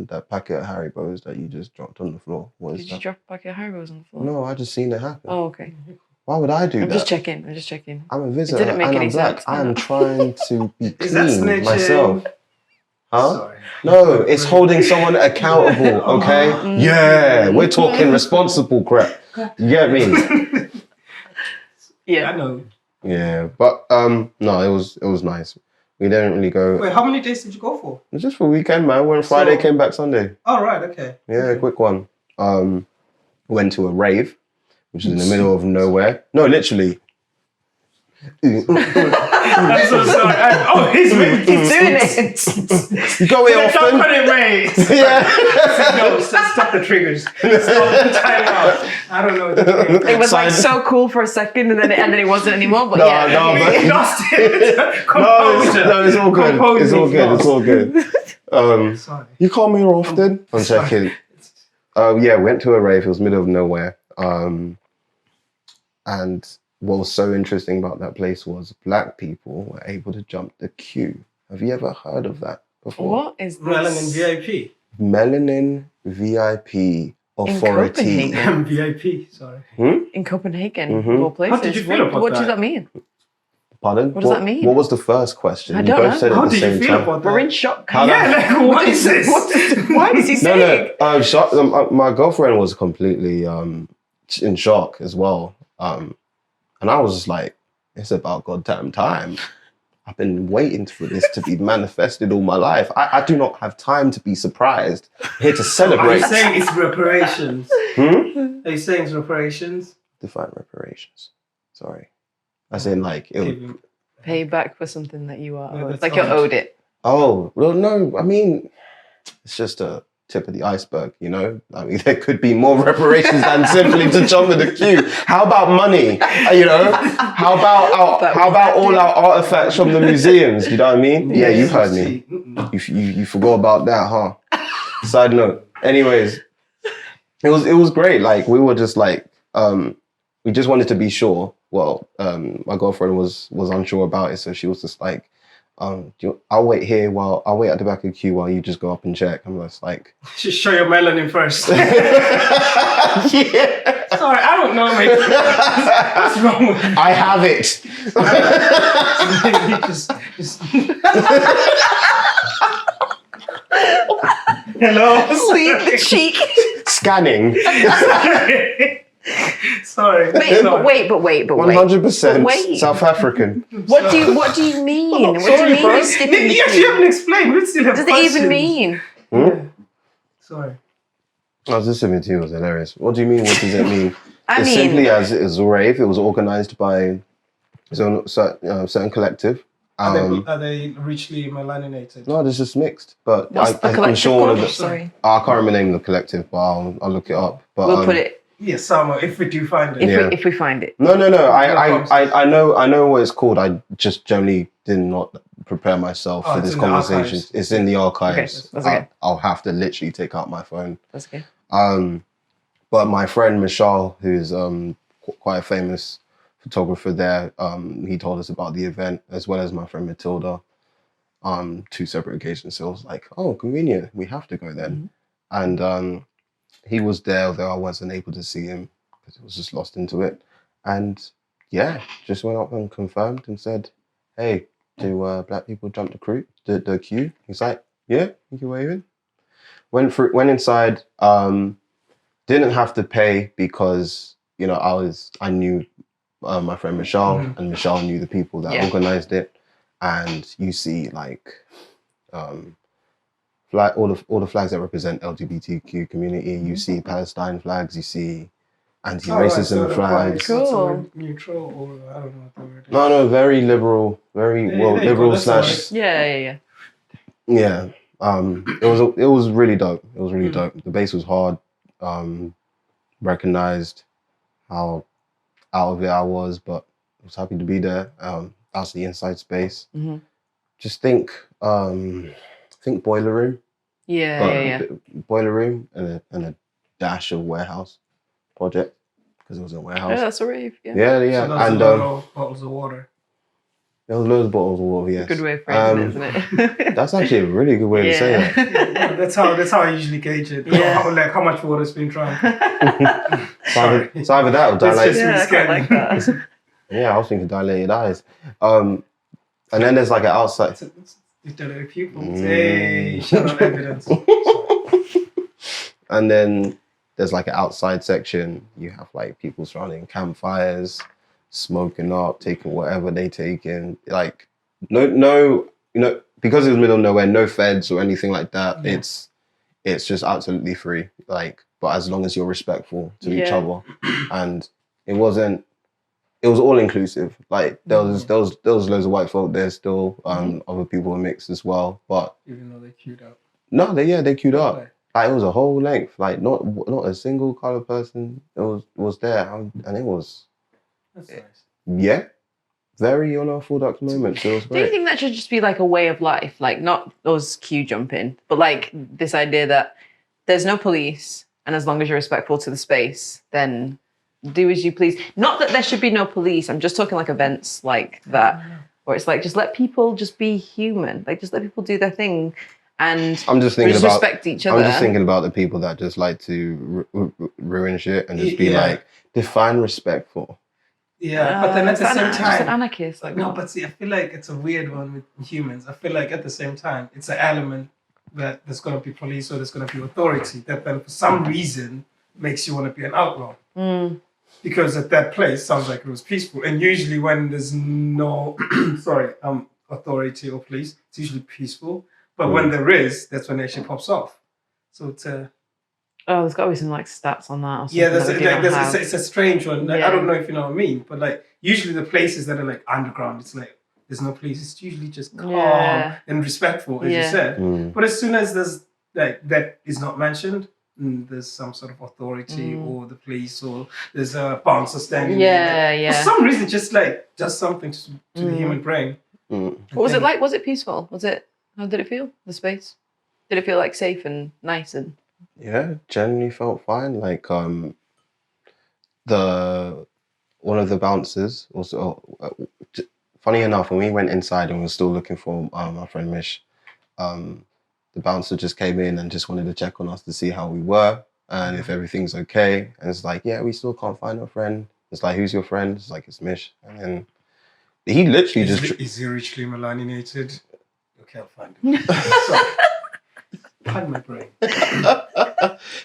that packet of Haribos that you just dropped on the floor? What is Did that? you drop a packet of Haribos on the floor? No, I just seen it happen. Oh, okay. Why would I do that? I'm just checking. I'm a visitor It didn't make and any I'm black. sense. I am trying to be Is that clean snitching? myself. Huh? Sorry. No, it's holding someone accountable, okay? Yeah, we're talking responsible crap. You get me? Yeah. I know. Yeah, but no, it was nice. We didn't really go. Wait, how many days did you go for? It was just for a weekend, man. Went Friday, came back Sunday. Oh, right, okay. Yeah, quick one. Went to a rave, which is in the middle of nowhere. No, literally. I'm so sorry. He's doing it. You go here often. Don't put it raise. Yeah. No, stop the triggers. Stop the time out. I don't know. It was like so cool for a second, and then it wasn't anymore. But yeah, but lost it. Composure. no, it's all good. It's all good. Sorry. You come here often? I'm checking. Yeah, went to a rave. It was middle of nowhere. And what was so interesting about that place was black people were able to jump the queue. Have you ever heard of that before? What is this? Melanin VIP. Melanin VIP Authority. VIP, sorry. In Copenhagen, of all places. How did you feel about what that? does that mean? Pardon? What does that mean? What was the first question? I You don't both know. said it How at the did you same feel time. about that? We're in shock. What is this? Why is he saying? No. My girlfriend was completely in shock as well. And I was just like, it's about goddamn time. I've been waiting for this to be manifested all my life. I do not have time to be surprised. I'm here to Are celebrate. you saying it's reparations? Are you saying it's reparations? Define reparations. Sorry. As in like... Pay back for something that you are Yeah, owed. that's Like you're owed it. Oh, well, no. I mean, it's just a tip of the iceberg, you know? I mean, there could be more reparations than simply to jump in the queue. How about money? You know? How about all our artifacts from the museums? You know what I mean? Yeah, you heard me. You forgot about that, huh? Side note. Anyways, it was great. Like, we were just like, we just wanted to be sure. Well, my girlfriend was unsure about it, so she was just like, I'll wait here I'll wait at the back of the queue while you just go up and check. I'm just like, just show your melanin first. yeah. Sorry, I don't know, mate. What's wrong with you? I have it. Hello. Sleep the cheek. Scanning. Sorry. Wait, but wait. 100% South African. What do you mean? What do you mean you're sticking You actually haven't explained. We still have What does it even mean? Yeah. Sorry. I was listening to you. It was hilarious. What do you mean? What does it mean? I It's mean, simply as it is a rave. It was organised by certain collective. Are they richly melaninated? No, it's just mixed. But what's the I'm collective sure one of called? the, Sorry. I can't remember the name of the collective, but I'll look it up. But We'll put it Yeah, somewhere if we do find it. if we find it. No. I know what it's called. I just generally did not prepare myself for this conversation. It's in the archives. Okay, that's okay. I'll have to literally take out my phone. That's okay. But my friend Michelle, who's quite a famous photographer there, he told us about the event, as well as my friend Matilda, 2 separate occasions. So I was like, oh, convenient. We have to go then. Mm-hmm. And he was there, although I wasn't able to see him because I was just lost into it. And yeah, just went up and confirmed and said, hey, do black people jump the queue? He's like, yeah, you can wave in. Went inside, didn't have to pay because, you know, I knew my friend Michelle, and Michelle knew the people that organized it. And you see like all the flags that represent LGBTQ community. You see Palestine flags. You see anti-racism flags. Cool. Neutral, or I don't know what the word is. No, very liberal, liberal slash. Yeah. Yeah. It was really dope. It was really dope. The bass was hard. Recognized how out of it I was, but I was happy to be there. That's the inside space. Mm-hmm. Just think boiler room. Yeah. Boiler room and a dash of warehouse project, because it was a warehouse. Yeah, that's a rave. Yeah. Yeah. So and bottles of water. There was loads of bottles of water. Yes. Good way of phrasing it, isn't it? That's actually a really good way to say that. Yeah, that's how I usually gauge it. Yeah. How much water's been drunk. It's either that or dilate. I quite like that. Yeah, I was thinking dilated eyes. And then there's like an outside. Dilated pupils. Hey, shout out evidence. And then there's like an outside section. You have like people surrounding campfires, smoking up, taking whatever they take in. Like no, because it was middle of nowhere, no feds or anything like that. Yeah. It's just absolutely free. Like, but as long as you're respectful to each other, and it was all inclusive. Like there was loads of white folk there still. Other people were mixed as well. But even though they queued up. No, they queued up. Like it was a whole length. Like not a single color person was there, and it was. That's nice. Yeah, very unorthodox moment. So it was great. Do you think that should just be like a way of life, like not us queue jumping, but like this idea that there's no police, and as long as you're respectful to the space, then do as you please. Not that there should be no police. I'm just talking like events like that, where it's like just let people just be human, like just let people do their thing. And I'm just thinking about respect each other. I'm just thinking about the people that just like to ruin shit and just be like, define respectful. Yeah, but then at the same time, just an anarchist. Like, no, but see, I feel like it's a weird one with humans. I feel like at the same time, it's an element that there's going to be police or there's going to be authority that then for some reason makes you want to be an outlaw. Because at that place sounds like it was peaceful, and usually when there's no authority or police, it's usually peaceful. But when there is, that's when that shit pops off. So it's a... there's got to be some like stats on that. Or Yeah, it's a strange one. Like, I don't know if you know what I mean, but like usually the places that are like underground, it's like there's no police. It's usually just calm and respectful, as you said. But as soon as there's like that is not mentioned, there's some sort of authority or the police or there's a bouncer standing there. For some reason, just like does something to the human brain. What was it like? Was it peaceful? How did it feel? The space? Did it feel like safe and nice and? Yeah, generally felt fine. Like one of the bouncers also. Funny enough, when we went inside and we were still looking for our friend Mish, the bouncer just came in and just wanted to check on us to see how we were and if everything's okay. And it's like, yeah, we still can't find our friend. It's like, who's your friend? It's like, it's Mish. And then he literally Is he richly melaninated? Okay, I'll find him. hide my brain.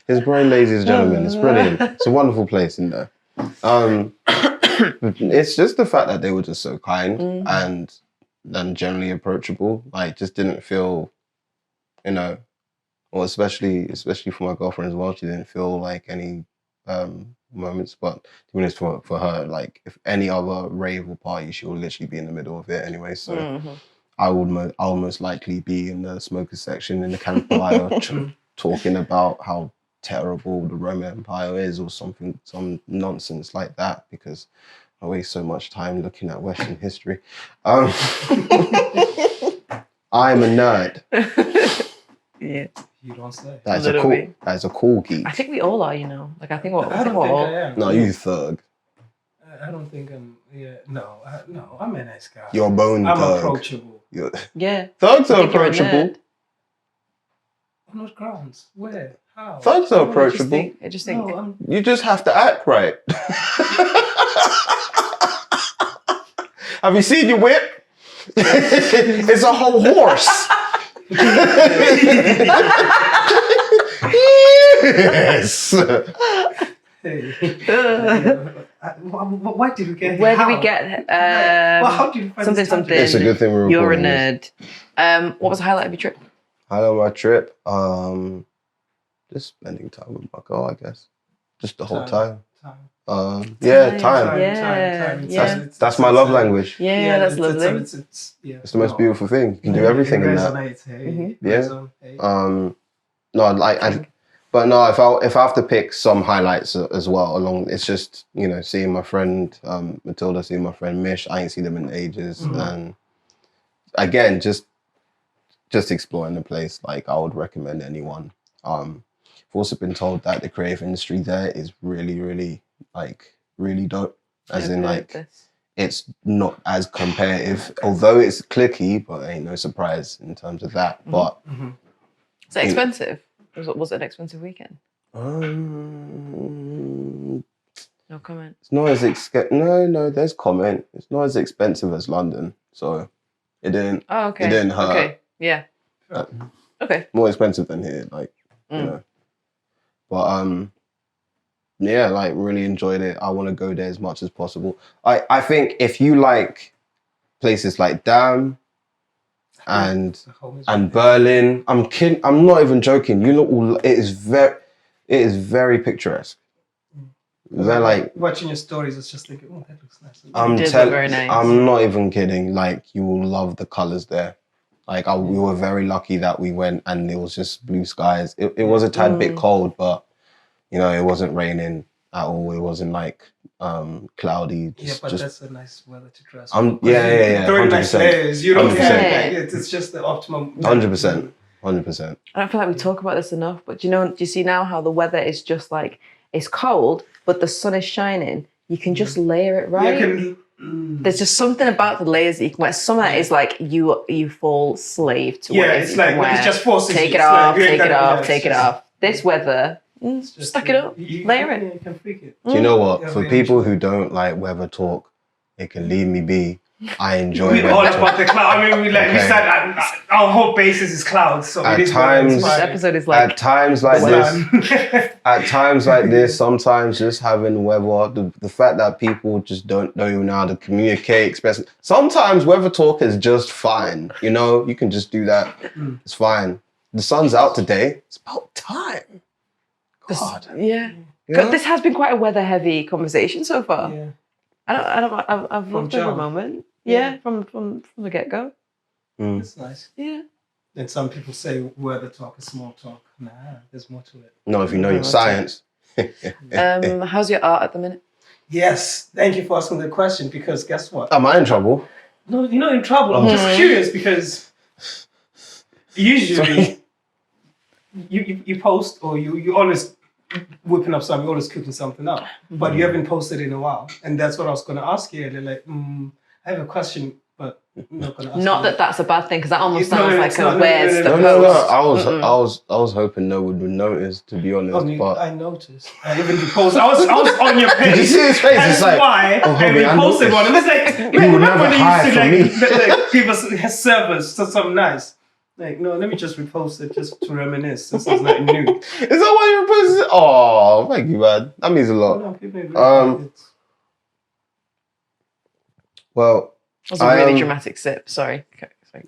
His brain, ladies and gentlemen, it's brilliant. It's a wonderful place in there. It's just the fact that they were just so kind and generally approachable. Like, just didn't feel, you know, or especially for my girlfriend as well, she didn't feel like any moments. But to be honest, for her, like, if any other rave or party, she will literally be in the middle of it anyway. So I'll most likely be in the smokers section in the campfire talking about how terrible the Roman Empire is or some nonsense like that, because I waste so much time looking at Western history. I'm a nerd. Yeah. You don't say. That is a cool geek. I think we all are, you know. Like, I think we're I am. No, you thug. I don't think I'm. Yeah, no, I'm a nice guy. You're a bone I'm thug. approachable. Yeah. Thugs are approachable. On what grounds? Where? How? Thugs are approachable. I just think. No, You just have to act right. Have you seen your whip? It's a whole horse. Yes. Hey. Why did we get? Where did we get? How did you find something? It's a good thing we're You're a recording this. nerd. What was the highlight of your trip? Highlight of my trip, just spending time with my girl, I guess. Just the whole time. Time. That's my love language. Yeah, that's lovely. It's the most beautiful thing. You can do everything in that. But no, if I have to pick some highlights as well along, it's just, you know, seeing my friend Matilda, seeing my friend Mish. I ain't seen them in ages, and again, just exploring the place. Like, I would recommend anyone. I've also been told that the creative industry there is really, really, like, really dope. As in, like, it's not as competitive, although it's clicky, but ain't no surprise in terms of that. But is it expensive? Was it an expensive weekend? No comment. It's not as no. There's comment. It's not as expensive as London, so it didn't. Oh, okay. It didn't hurt. Okay. Yeah. Okay. More expensive than here, like you know. But yeah, like, really enjoyed it. I want to go there as much as possible. I think if you like places like Dam and Berlin, I'm kidding. I'm not even joking. You look. It is very picturesque. They're like watching your stories. It's just thinking, oh, that looks nice. Very nice. I'm not even kidding. Like, you will love the colors there. Like, we were very lucky that we went and it was just blue skies. It was a tad bit cold, but you know, it wasn't raining at all. It wasn't like cloudy. But that's a nice weather to dress. Yeah. Throwing nice layers. You don't 100%. have it's just the optimum. 100%. I don't feel like we talk about this enough, but do you see now how the weather is just like, it's cold, but the sun is shining? You can just layer it right. There's just something about the layers that you can wear. Summer is like you fall slave to what it's like it's just forces take you. it off, Like, take it off. This weather, stuck it up, layer it. You can freak it. Do you know what? For people who don't like weather talk, it can leave me be. I enjoy We're weather all talk. about the cloud. I mean, we said our whole basis is clouds. So At it is times- This episode is like At times like this, sometimes just having weather, the fact that people just don't even know how to communicate, express. Sometimes weather talk is just fine. You know, you can just do that. It's fine. The sun's out today. It's about time. God. Yeah. This has been quite a weather-heavy conversation so far. Yeah. I've loved every moment. Yeah, from the get-go. It's nice. Yeah. Then some people say weather talk is small talk. Nah, there's more to it. No, if you know your science. How's your art at the minute? Yes, thank you for asking the question, because guess what? Am I in trouble? No, you're not in trouble. I'm just curious because usually you post, or you always whipping up something, you're always cooking something up, but you haven't posted in a while, and that's what I was going to ask you. They're like, I have a question, but I'm not going to ask. Not that that's a bad thing, because that almost sounds like where's the post? No. I was hoping no one would notice, to be honest. But I noticed. I even posted. I was on your page. did you see his face? That's It's like, why oh, I even posted one. And it's like, You would never hide from me. Like, give us servers to some nice. Like, no, let me just repost it just to reminisce. This is not new. Is that why you reposted it? Oh, thank you, man. That means a lot. No, people agree. Well, that was a really dramatic sip. Sorry.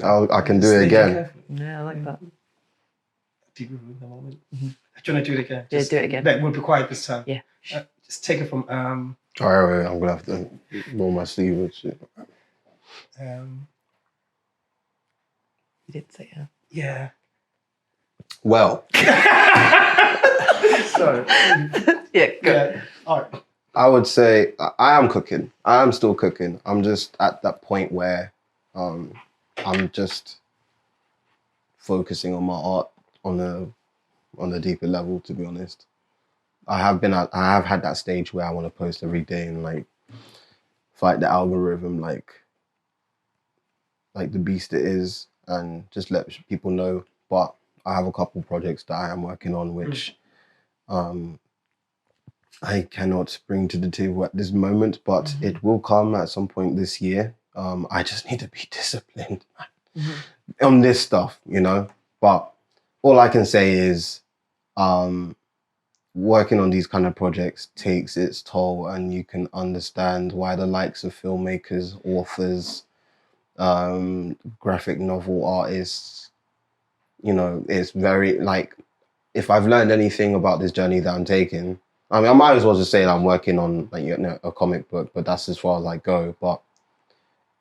I can do it again. Yeah, I like that. Do you remember the moment? Do you want to do it again? Yeah, do it again. That will be quiet this time. Yeah. Just take it from All right, I'm gonna have to roll my sleeve and shit. You did say yeah. Yeah. Well. Sorry. Yeah, go. Yeah. All right. I would say I am cooking. I am still cooking. I'm just at that point where I'm just focusing on my art on a deeper level, to be honest. I have had that stage where I want to post every day and like fight the algorithm like the beast it is, and just let people know. But I have a couple projects that I am working on which I cannot bring to the table at this moment, but it will come at some point this year. I just need to be disciplined on this stuff, you know. But all I can say is working on these kind of projects takes its toll, and you can understand why the likes of filmmakers, authors, graphic novel artists, you know, it's very like, if I've learned anything about this journey that I'm taking, I mean, I might as well just say that I'm working on like, you know, a comic book, but that's as far as I go. But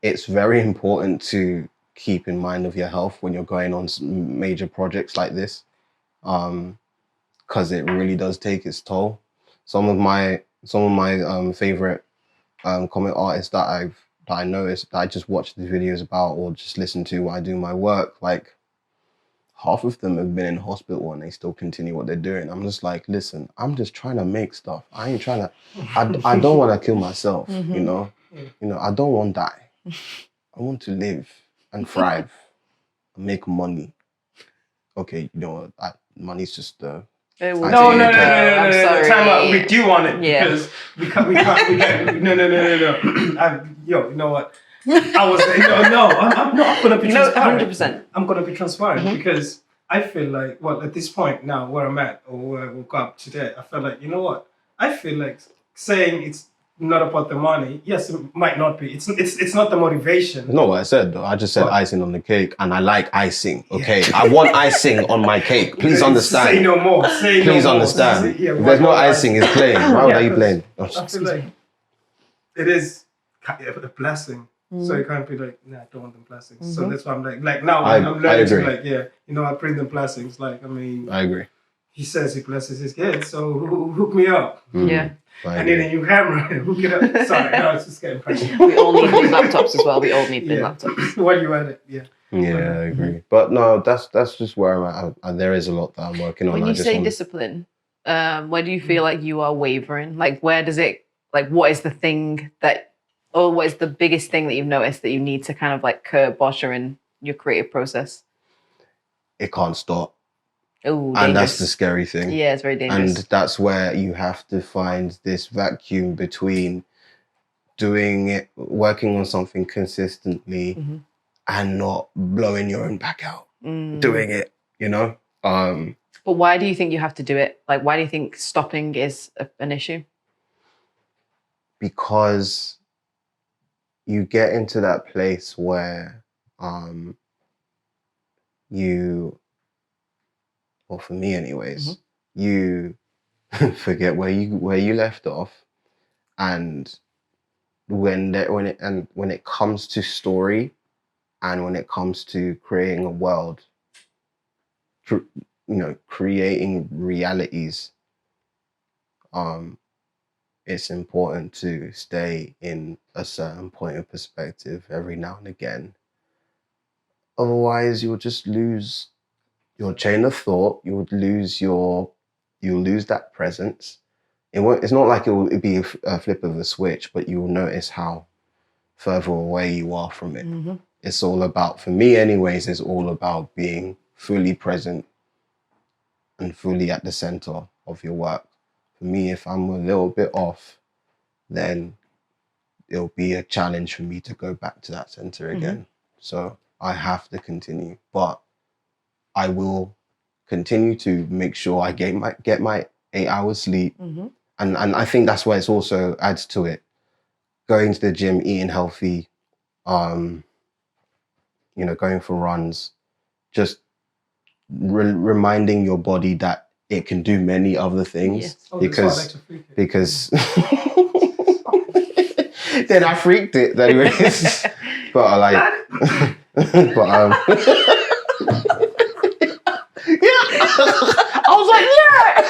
it's very important to keep in mind of your health when you're going on some major projects like this, because it really does take its toll. Some of my favorite comic artists that I noticed, that I just watch the videos about or just listen to when I do my work, like half of them have been in hospital and they still continue what they're doing. I'm just like, listen, I'm just trying to make stuff. I ain't trying to, I don't want to kill myself, you know? You know, I don't want to die. I want to live and thrive and make money. Okay, you know what? Money's just the... No. I'm sorry. Time out. We do want it, Yeah. because we can't. No. Yo, you know what? I'm gonna be transparent. 100%. I'm gonna be transparent because I feel like, well, at this point now, where I'm at or where I woke up today, I feel like, you know what? I feel like saying it's not about the money. Yes, it might not be. It's not the motivation. No, what I said though. I just said icing on the cake, and I like icing. Okay, I want icing on my cake. Please understand. Say no more. Please understand. If there's no icing, it's plain. Why would I eat plain? I feel like it is a blessing. So you can't be like, nah, I don't want them blessings. So that's why I'm like now I'm learning to like, yeah, you know, I bring them blessings. Like, I mean, I agree. He says he blesses his kids, so hook me up. Yeah. I need a new camera. Hook it up. Sorry, no, it's just getting pressure. We all need big laptops as well. We all need big laptops. While you at it, yeah. Yeah, I agree. But no, that's just where I'm at. There is a lot that I'm working on. When you say discipline, where do you feel like you are wavering? Like, where does it, like, what is the thing that, or what is the biggest thing that you've noticed that you need to kind of like kibosh in your creative process? It can't stop. Ooh, and that's the scary thing. Yeah, it's very dangerous. And that's where you have to find this vacuum between doing it, working on something consistently, and not blowing your own back out doing it, you know? But why do you think you have to do it? Like, why do you think stopping is an issue? Because you get into that place where well, for me anyways, you forget where you left off, and when it comes to story, and when it comes to creating a world, you know, creating realities, it's important to stay in a certain point of perspective every now and again. Otherwise, you'll just lose your chain of thought. You'll lose that presence. It's not like it'll be a flip of a switch, but you'll notice how further away you are from it. It's all about, for me anyways, it's all about being fully present and fully at the center of your work. For me, if I'm a little bit off, then it'll be a challenge for me to go back to that center again. So I have to continue. But I will continue to make sure I get my 8 hours sleep. And I think that's why it's also adds to it. Going to the gym, eating healthy, going for runs, just reminding your body that it can do many other things. Because then I freaked it anyways. But I like yeah. I was like, yeah.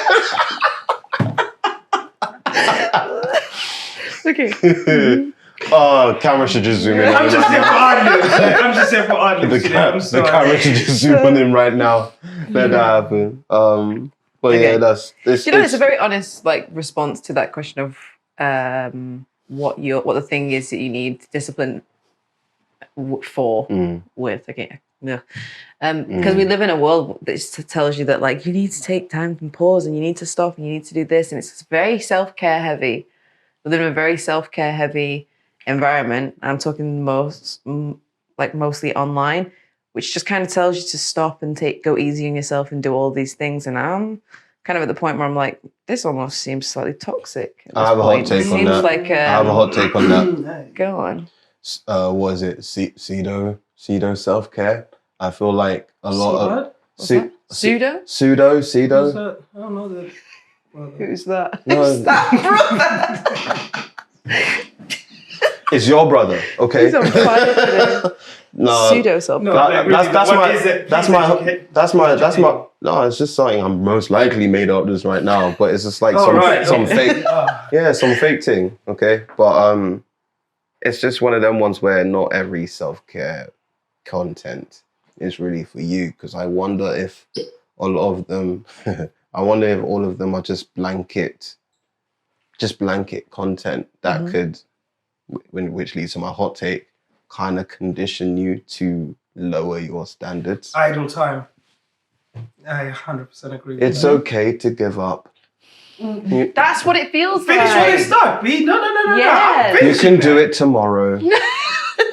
Okay. Oh, camera should just zoom in. I'm just here for audience. The camera should just zoom in right now. Let that happen. But yeah, it's a very honest response to that question of what the thing is that you need discipline for with. Okay. Yeah. Because we live in a world that just tells you that you need to take time and pause, and you need to stop, and you need to do this, and it's very self-care heavy. We live in a very self-care heavy environment. I'm talking mostly online, which just kind of tells you to stop and go easy on yourself and do all these things. And I'm kind of at the point where I'm like, this almost seems slightly toxic. I have a hot take on that. I have a hot take on that. Go on. What is it? Pseudo self-care. I feel like a lot of Pseudo. I don't know that. Who's that? No. Who's that brother? It's your brother, okay? He's on fire today. No. Pseudo self. No, that's my. No, it's just something I'm most likely made up this right now. But it's just fake. Yeah, some fake thing. Okay, but it's just one of them ones where not every self-care content is really for you. Because I wonder if a lot of them. I wonder if all of them are just blanket content that could, which leads to my hot take, kind of condition you to lower your standards. Idle time. I 100% agree with It's okay to give up. That's what it feels Finish like. what you start, B. No. Yeah. You can do it tomorrow.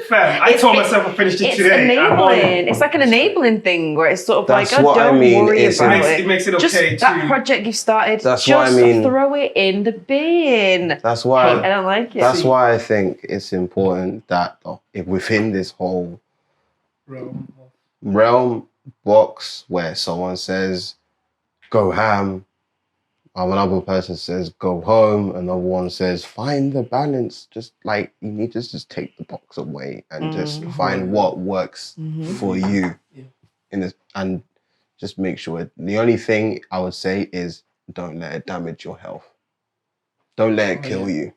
Fam, I told myself I finished it today. It's enabling. It's like an enabling thing where it's sort of That's don't what I mean. worry about it. It makes it okay just to... that project you started, That's just what I mean. throw it in the bin. That's why I don't like it. That's why I think it's important that if within this whole realm box where someone says go ham, another person says go home, another one says find the balance. Just you need to just take the box away and just find what works for you in this, and just make sure. The only thing I would say is don't let it damage your health. Don't let it kill you.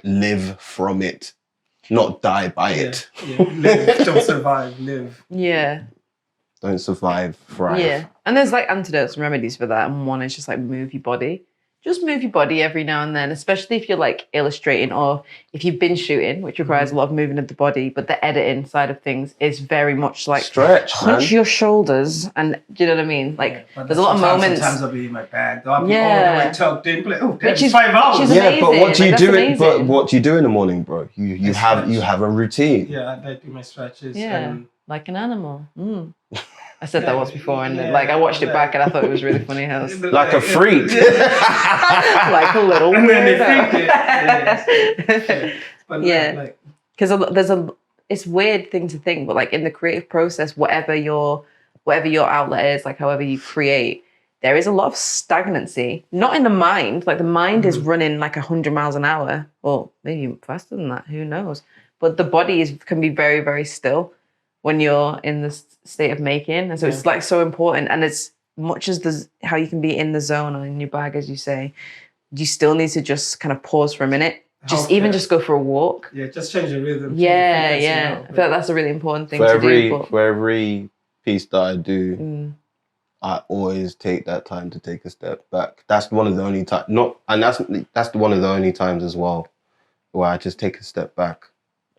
Live from it, not die by it. Live, don't survive, live. Yeah. Don't survive, thrive. Yeah. And there's antidotes and remedies for that. And one is just move your body. Just move your body every now and then, especially if you're illustrating or if you've been shooting, which requires a lot of movement of the body, but the editing side of things is very much stretch, hunch your shoulders, and do you know what I mean? There's a lot of moments. Sometimes I'll be in my bag. I'll be all the way tucked in. Which is 5 hours. Yeah, but what do you do? But what do you do in the morning, bro? You have a routine. Yeah, I do my stretches. Yeah, like an animal. I said that once before, and I watched it back, and I thought it was really funny how it's like a freak, like a little weirdo. Yeah, because it's weird thing to think, but in the creative process, whatever your outlet is, however you create, there is a lot of stagnancy. Not in the mind, the mind is running 100 miles an hour, or maybe faster than that. Who knows? But the body can be very, very still when you're in this state of making. And so it's so important. And as much as how you can be in the zone or in your bag, as you say, you still need to just kind of pause for a minute. Just go for a walk. Yeah, just change your rhythm. Yeah. I feel that's a really important thing for to do. For every piece that I do, I always take that time to take a step back. That's one of the only times, that's one of the only times as well where I just take a step back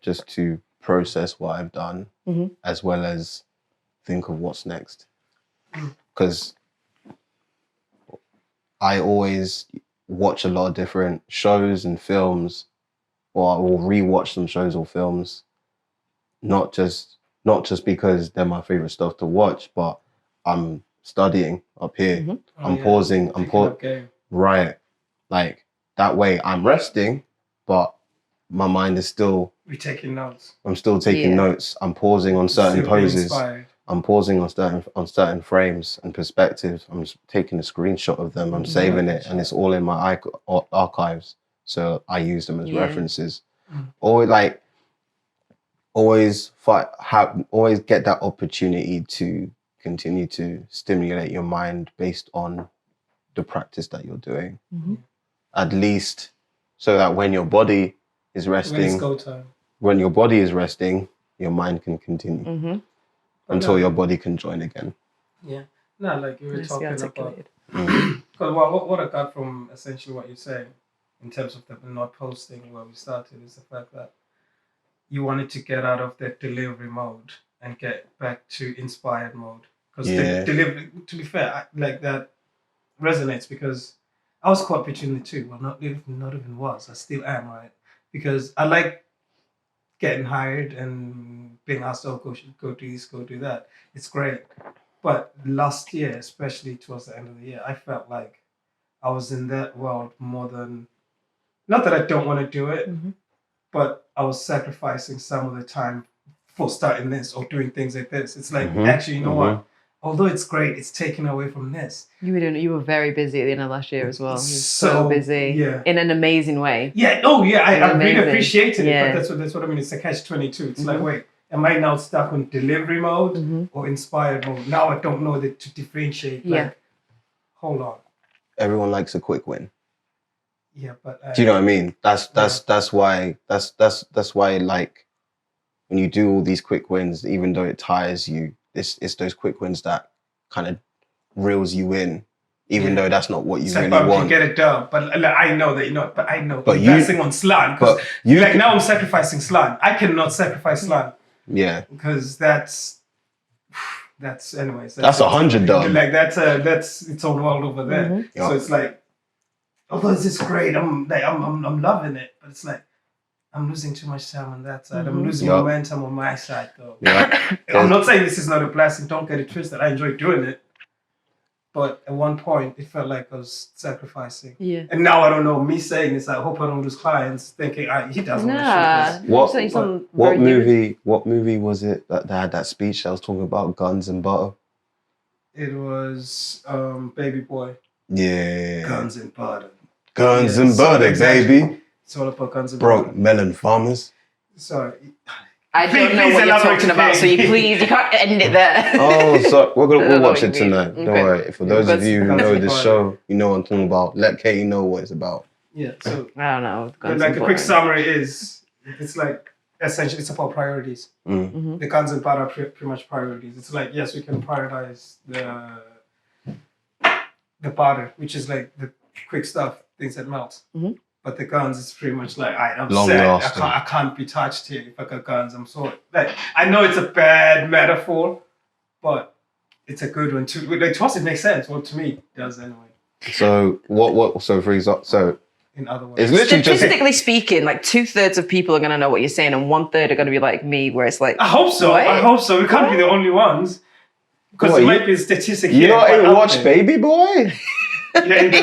just to process what I've done, as well as think of what's next. Because I always watch a lot of different shows and films, or I will rewatch some shows or films, not just not just because they're my favorite stuff to watch, but I'm studying up here. I'm pausing. Right. Like that way I'm resting, but my mind is still. We're taking notes. I'm still taking notes. I'm pausing on certain poses. I'm pausing on certain frames and perspectives. I'm just taking a screenshot of them. I'm saving it, and it's all in my archives. So I use them as references. Always get that opportunity to continue to stimulate your mind based on the practice that you're doing. At least so that when your body is resting, when your body is resting, your mind can continue until your body can join again. Yeah. No, like you were talking about. Because what I got from essentially what you're saying in terms of the not posting where we started is the fact that you wanted to get out of that delivery mode and get back to inspired mode. Because the delivery, to be fair, like that resonates because I was caught between the two. Well, not even was. I still am, right? Because I like getting hired and being asked, oh, go do this, go do that. It's great. But last year, especially towards the end of the year, I felt like I was in that world more than, not that I don't want to do it, but I was sacrificing some of the time for starting this or doing things like this. It's like, actually, you know what? Although it's great, it's taken away from this. You were very busy at the end of last year as well. You were so busy in an amazing way. Yeah. Oh, yeah. I really appreciated it. But that's what I mean. It's a catch-22. It's like, wait, am I now stuck on delivery mode or inspired mode? Now I don't know to differentiate. Like, hold on. Everyone likes a quick win. Yeah, but do you know what I mean? That's why like when you do all these quick wins, even though it tires you, it's those quick wins that kind of reels you in, even though that's not what you really want. You get it done, but like, I know that you're not. But I know. But investing on SLAN, because like now I'm sacrificing SLAN. I cannot sacrifice SLAN. Yeah. Because that's anyways. That's 100 done. Like that's its own world over there. So it's like, although this is great, I'm loving it, but it's like I'm losing too much time on that side. I'm losing momentum on my side, though. I'm not saying this is not a blessing. Don't get it twisted. I enjoy doing it, but at one point it felt like I was sacrificing. Yeah. And now I don't know. Me saying this, I hope I don't lose clients thinking he doesn't want to shoot this. What movie was it that they had that speech that was talking about guns and butter? It was Baby Boy. Yeah. Guns and butter. Guns and butter, baby. It's all about guns and butter. Broke melon farmers. Sorry. I don't know what you're talking about, so you can't end it there. Oh, so we'll watch it tonight. Don't worry. For those of you who know this show, you know what I'm talking about. Let Katie know what it's about. Yeah, so I don't know. Like a quick summary is, it's like essentially it's about priorities. The guns and butter are pretty much priorities. It's like, yes, we can prioritize the butter, which is like the quick stuff, things that melt. But the guns is pretty much like, I'm set. I can't be touched here. If I got guns, I'm sorry. Like, I know it's a bad metaphor, but it's a good one too. Like, to us, it makes sense. Well, to me, it does anyway. So So for example, in other words, it's literally statistically speaking, like 2/3 of people are going to know what you're saying, and 1/3 are going to be like me, where it's like, I hope so. What? I hope so. We can't be the only ones because it might be a statistic. You know, ain't watch Baby Boy. You ain't the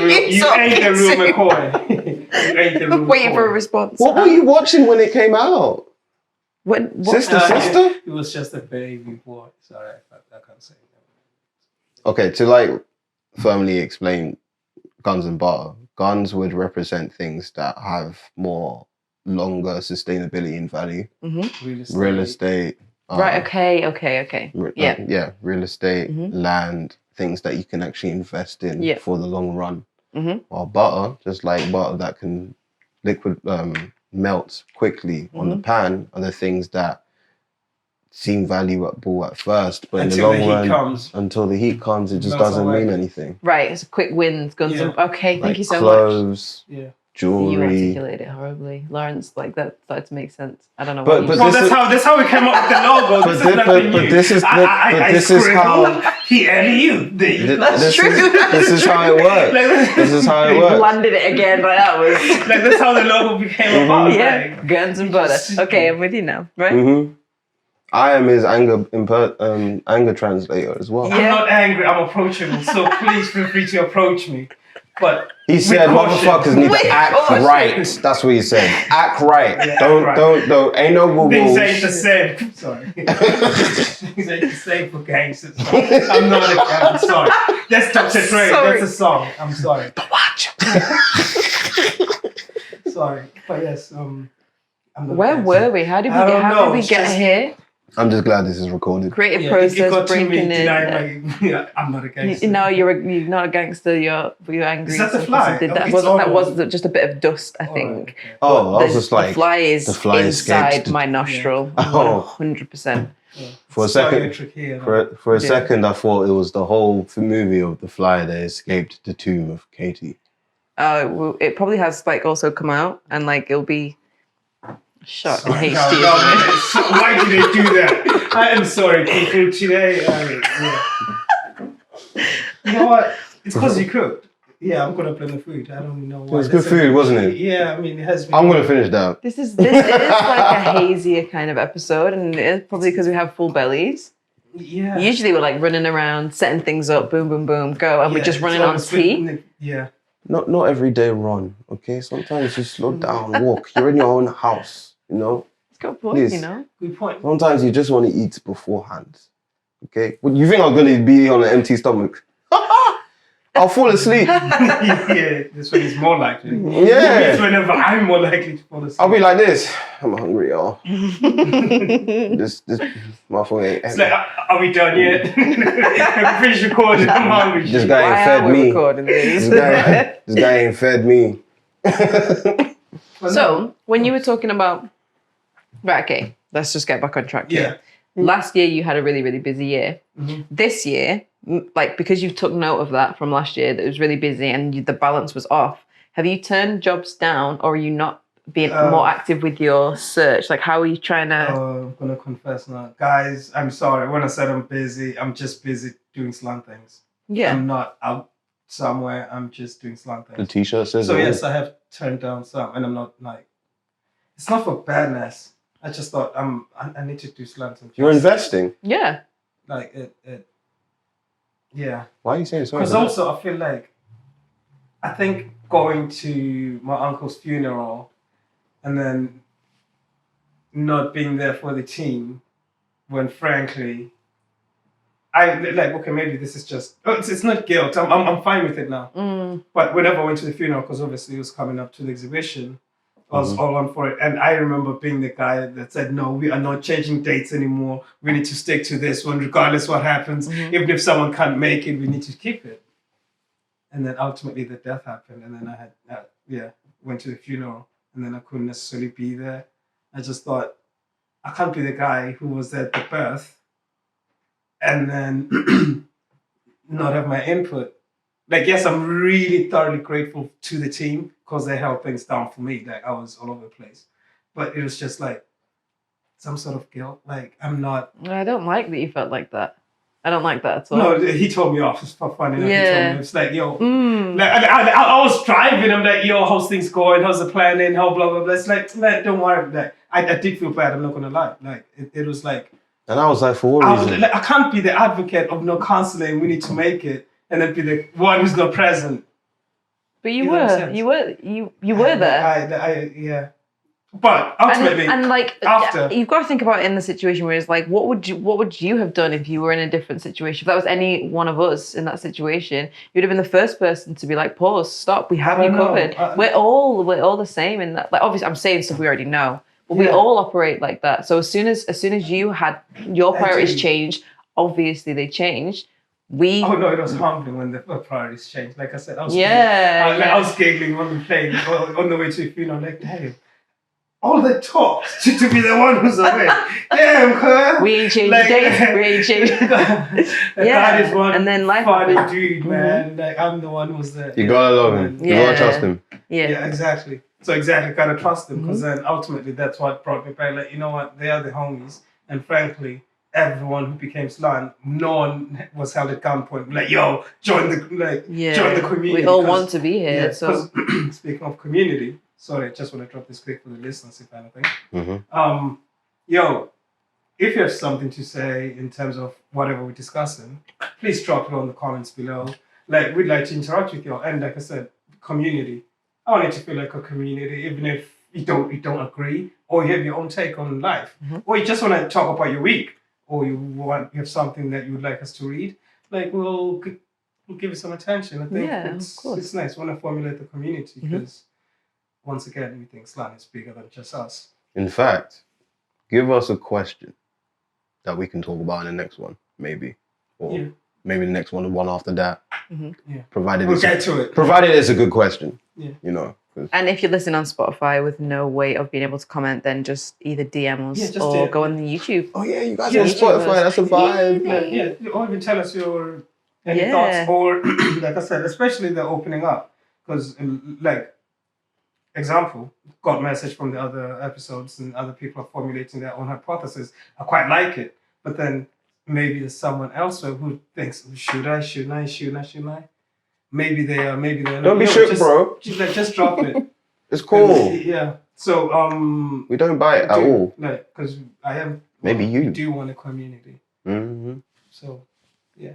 real McCoy. You ain't the real waiting for a response. What were you watching when it came out? What? Sister? It was just a Baby Boy. Sorry, I can't say that. Okay, to like firmly explain guns and butter. Guns would represent things that have more longer sustainability and value. Real estate. Right. Okay. Yeah. Real estate, land, things that you can actually invest in for the long run. While butter, just like butter that can melt quickly on the pan, are the things that seem valuable at first, but until in the long run, comes, until the heat comes, it just doesn't mean anything. Right, it's quick wins, guns. And, okay, like thank you so clothes, much. Jewelry. You articulated it horribly, Lawrence. Like that started to make sense. I don't know. But that's how we came up with the logo. This is how he and you. That's true. This is how it works. This is how it works. You landed it again, but that was like that's how the logo became about. Yeah, guns and butter. Okay, I'm with you now. Right. I am his anger translator as well. Yeah. I'm not angry. I'm approachable. So please feel free to approach me. But he said, "Motherfuckers need With to act caution. right." That's what he said. Act right. Yeah, don't. Ain't no woo things woo. ain't the same. Sorry. Things ain't the same for gangsters. I'm not a gangster. Sorry. That's Dr. Dre. Sorry. That's a song. I'm sorry. Watch. Sorry. But yes, I'm not Where were we? How did we get here? I'm just glad this is recorded. Creative it process, got to me breaking in. I'm not a gangster. No, you're not a gangster. You're angry. Is that the or fly? something. Oh, That it's was on. just a bit of dust, I think. Alright, okay. Oh, I was just like, the fly is the fly inside escaped. my nostril. Oh. 100%. Yeah. For a Sorry, second, here, for a second, I thought it was the whole movie of the fly that escaped the tomb of Katie. Well, it probably has like also come out and like it'll be shot in Sorry, HD. why did they do that? I am sorry, people. Today, you know what? It's because you cooked. Yeah, I'm gonna blame the food. I don't know why. It was good food, wasn't it? Yeah, I mean, it has been. I'm gonna finish that. This is like a hazier kind of episode, and it's probably because we have full bellies. Yeah. Usually we're like running around, setting things up, boom, boom, boom, go, and we're just running on tea. Yeah. Not every day run, okay? Sometimes you slow down, walk. You're in your own house, you know? It's got a point, Please. you know? Good point. Sometimes you just want to eat beforehand, okay? Well, you think I'm going to be on an empty stomach? I'll fall asleep. Yeah, this one is more likely. Yeah. It's whenever I'm more likely to fall asleep. I'll be like this. I'm hungry, y'all. this motherfucker ain't. It's like, are we done yet? Have we finished recording? I'm hungry. This guy ain't Why fed are we me. recording this? This guy ain't fed me. So, when you were talking about... Right, okay. Let's just get back on track here. Last year, you had a really, really busy year. Mm-hmm. This year, like, because you took note of that from last year, that it was really busy and the balance was off, have you turned jobs down or are you not being more active with your search? Like, how are you trying to... I'm going to confess now. Guys, I'm sorry. When I said I'm busy, I'm just busy doing SLAN things. Yeah. I'm not out somewhere. I'm just doing SLAN things. The t-shirt says So it all. yes, I have turned down some, and I'm not like, it's not for badness. I just thought I need to do SLAN. You're investing. Yeah. Like it. Yeah. Why are you saying so? Because also I feel like, I think going to my uncle's funeral, and then not being there for the team, when frankly, I like, okay, maybe this is just, it's not guilt. I'm fine with it now. But whenever I went to the funeral, because obviously it was coming up to the exhibition, I was all on for it. And I remember being the guy that said, no, we are not changing dates anymore. We need to stick to this one, regardless what happens. Even if someone can't make it, we need to keep it. And then ultimately the death happened. And then I had, went to the funeral. And then I couldn't necessarily be there. I just thought, I can't be the guy who was there at the birth and then not have my input. Like, yes, I'm really thoroughly grateful to the team because they held things down for me. Like, I was all over the place. But it was just like some sort of guilt. Like, I'm not... I don't like that you felt like that. I don't like that at all. No, he told me off. It's funny enough. Yeah. He told me, it's like, yo... Like, I was driving. I'm like, yo, how's things going? How's the planning? How blah, blah, blah. It's like, man, don't worry. Like, I did feel bad. I'm not going to lie. Like, it was like... And I was like, for what reason? I can't be the advocate of no counseling. We need to make it. And then be the one who's not present. But you were there. Yeah. But ultimately, and like after, you've got to think about it in the situation where it's like, what would you have done if you were in a different situation? If that was any one of us in that situation, you'd have been the first person to be like, pause, stop, we have you covered. We're all the same in that. Like, obviously, I'm saying stuff we already know, but we all operate like that. So as soon as you had your priorities changed, obviously they changed. Oh no, it was humbling when the priorities changed. Like I said, I was I was giggling on the plane on the way to the funeral. Like, hey, all the talk to be the one who's away. Yeah, we ain't changed dates. We ain't changed. God is one and then life funny happened. dude, man. Like, I'm the one who's there. You gotta love him. You gotta trust him. Yeah, exactly. So exactly, gotta trust them because then ultimately that's what brought me back. Like, you know what? They are the homies, and frankly, everyone who became SLAN, no one was held at gunpoint. Like, yo, join the community. We all want to be here. Yeah, so speaking of community, sorry, I just want to drop this quick for the listeners, if anything. Mm-hmm. Yo, if you have something to say in terms of whatever we're discussing, please drop it on the comments below. Like, we'd like to interact with you. And like I said, community. I want it to feel like a community, even if you don't agree, or you have your own take on life, or you just want to talk about your week, or you have something that you would like us to read. Like, we'll give it some attention. I think it's nice. We want to formulate the community because, once again, we think SLAN is bigger than just us. In fact, give us a question that we can talk about in the next one, maybe. Or maybe the next one, the one after that. Provided we'll get to it. Provided it's a good question. You know. And if you're listening on Spotify with no way of being able to comment, then just either DM us or go on the YouTube. Oh yeah, you guys on Spotify, that's a vibe. Yeah, or even tell us your any thoughts, or like I said, especially the opening up. Because like, example, got message from the other episodes and other people are formulating their own hypothesis. I quite like it. But then maybe there's someone else who thinks, shouldn't I? Maybe they are, maybe they're not. Don't be shook, bro. Just drop it. It's cool. Yeah. So we don't bite at all. Like, because maybe you do want a community. So yeah.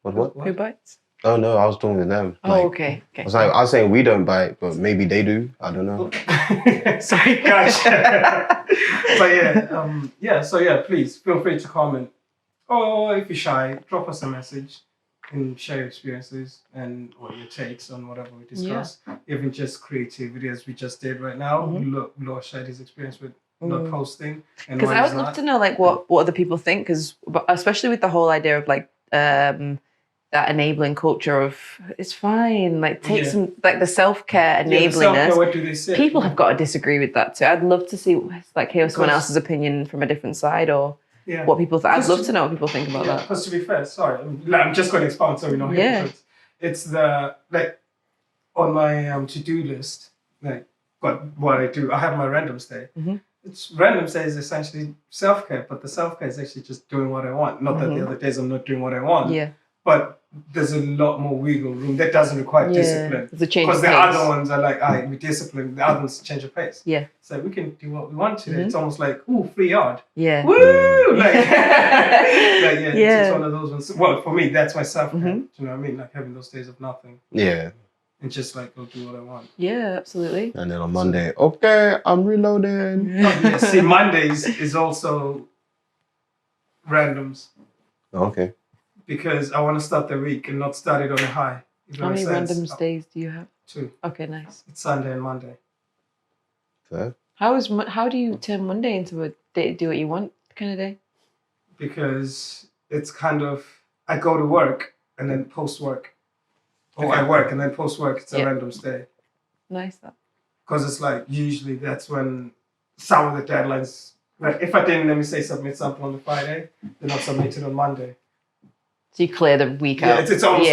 What? Who bites? Oh no, I was talking to them. Oh, okay. I was saying we don't bite, but maybe they do. I don't know. Sorry, guys. But so please feel free to comment. Or if you're shy, drop us a message and share your experiences or your takes on whatever we discuss. Even just creativity, as we just did right now. Law shared his experience with not posting. Because I would love to know like what other people think, because especially with the whole idea of like that enabling culture of it's fine, like take some like the self-care enablingness. What do they say? People have got to disagree with that too. I'd love to see hear someone else's opinion from a different side, or what people think. I'd love to know what people think about that. Because to be fair, sorry, I'm just going to expound so we know here. It's the on my to-do list, what I do. I have my randoms day. It's randoms day is essentially self-care, but the self-care is actually just doing what I want. Not that the other days I'm not doing what I want. But there's a lot more wiggle room that doesn't require discipline. Because the other ones are like, we discipline. The other ones change the pace. So we can do what we want today. It's almost like, free yard. Woo! It's one of those ones. Well, for me, that's my self-care. Do you know what I mean? Like having those days of nothing. Yeah. And just go do what I want. Yeah, absolutely. And then on Monday, okay, I'm reloading. See, Mondays is also randoms. Okay. Because I want to start the week and not start it on a high. How many randoms days do you have? 2. Okay, nice. It's Sunday and Monday. Fair. How do you turn Monday into a day, do what you want kind of day? Because it's kind of, I go to work and then post-work. Or I work and then post-work, it's a randoms day. Nice, that. Because it's like, usually that's when some of the deadlines, like if I didn't, let me say, submit something on the Friday, then I'll submit it on Monday. So you clear the week out. It's almost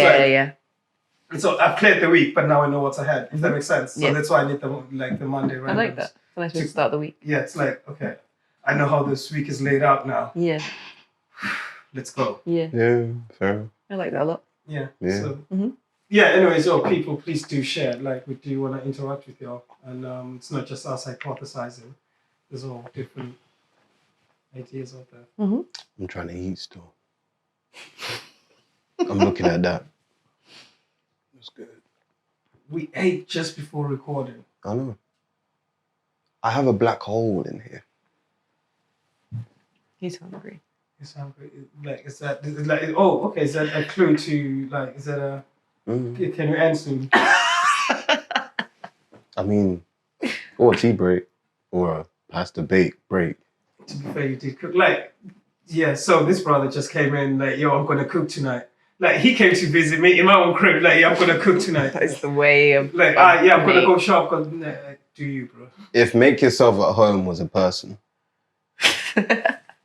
so I've cleared the week, but now I know what's ahead. If that makes sense. So that's why I need the Monday randoms. I like that. It's a nice way to start the week. Yeah, it's like, okay, I know how this week is laid out now. Yeah. Let's go. Yeah. Yeah, fair. I like that a lot. Yeah. Yeah. So, anyways, people, please do share. Like, we do want to interact with y'all. And it's not just us hypothesizing. There's all different ideas out there. I'm trying to eat still. I'm looking at that. It's good. We ate just before recording. I know. I have a black hole in here. He's hungry. He's hungry. Is that okay? Is that a clue to is that a? Can you answer? I mean, or a tea break, or a pasta break. To be fair, you did cook. So this brother just came in I'm gonna cook tonight. He came to visit me in my own crib. I'm gonna cook tonight. That's the way of. I'm gonna go shop. Do you, bro? If make yourself at home was a person.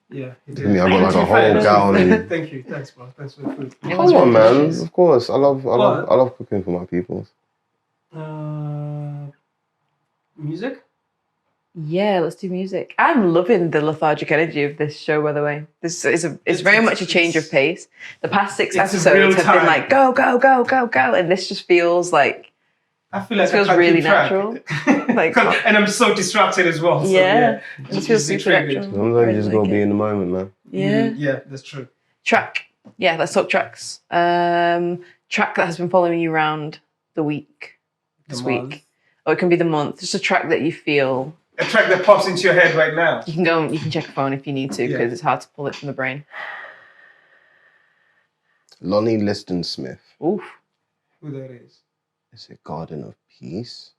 Yeah, he did. I got a whole gown. Thank you. Thanks, bro. Thanks for the food. Come on, man. Of course, I love cooking for my people. Music. Yeah, let's do music. I'm loving the lethargic energy of this show, by the way. It's very much a change of pace. The past 6 episodes have been go, go, go, go, go. And this just feels like I feel like it feels I can't really keep track. natural. Like, and I'm so distracted as well. So, yeah, it just feels be super triggered. natural. Sometimes you just gotta be in the moment, man. Yeah. Yeah, that's true. Track. Yeah, let's talk tracks. Track that has been following you around the week, this week. Or it can be the month. Just a track that you feel. A track that pops into your head right now. You can go and you can check your phone if you need to, because it's hard to pull it from the brain. Lonnie Liston Smith. Oof. Who that is? Is it Garden of Peace?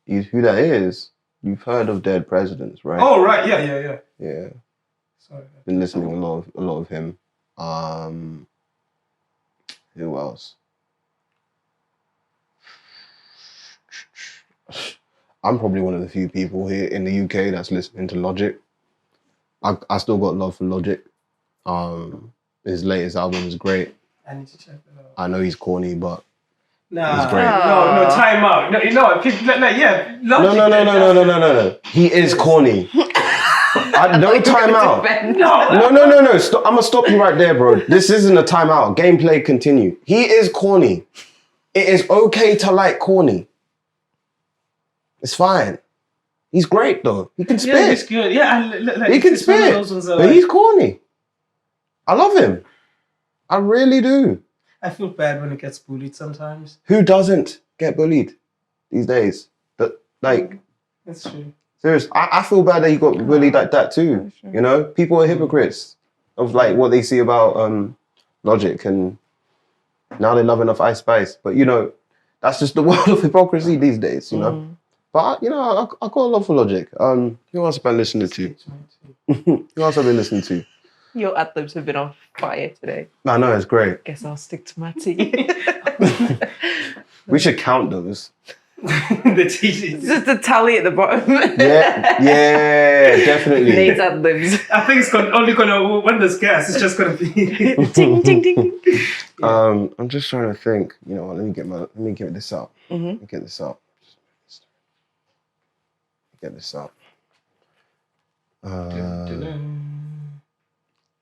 Who that is? You've heard of Dead Presidents, right? Oh, right. Yeah. Yeah. Sorry. Been listening a lot of him. Who else? I'm probably one of the few people here in the UK that's listening to Logic. I still got love for Logic. His latest album is great. I need to check that out. I know he's corny, but Nah, he's great. No, time out. No, yeah. No. He is corny. No time out. No. Stop. I'm gonna stop you right there, bro. This isn't a timeout. Gameplay continue. He is corny. It is okay to like corny. It's fine. He's great though. He can spit. Yeah, he's good. Yeah, he can spit. But he's corny. I love him. I really do. I feel bad when it gets bullied sometimes. Who doesn't get bullied these days? That's true. Serious. I feel bad that he got bullied like that too. You know, people are hypocrites of like what they see about Logic, and now they love enough Ice Spice. But you know, that's just the world of hypocrisy these days. You know. But you know, I got a love for Logic. Who else have I been listening to? Who else have I been listening to? Your ad-libs have been on fire today. I know, it's great. Guess I'll stick to my tea. We should count those. The teachers. Just a tally at the bottom. Yeah, definitely. Needs ad-libs. I think it's only gonna, when there's gas, it's just gonna be. Ding, ding, ding. I'm just trying to think. You know what? Let me get this up. Let me get this up. Get this up.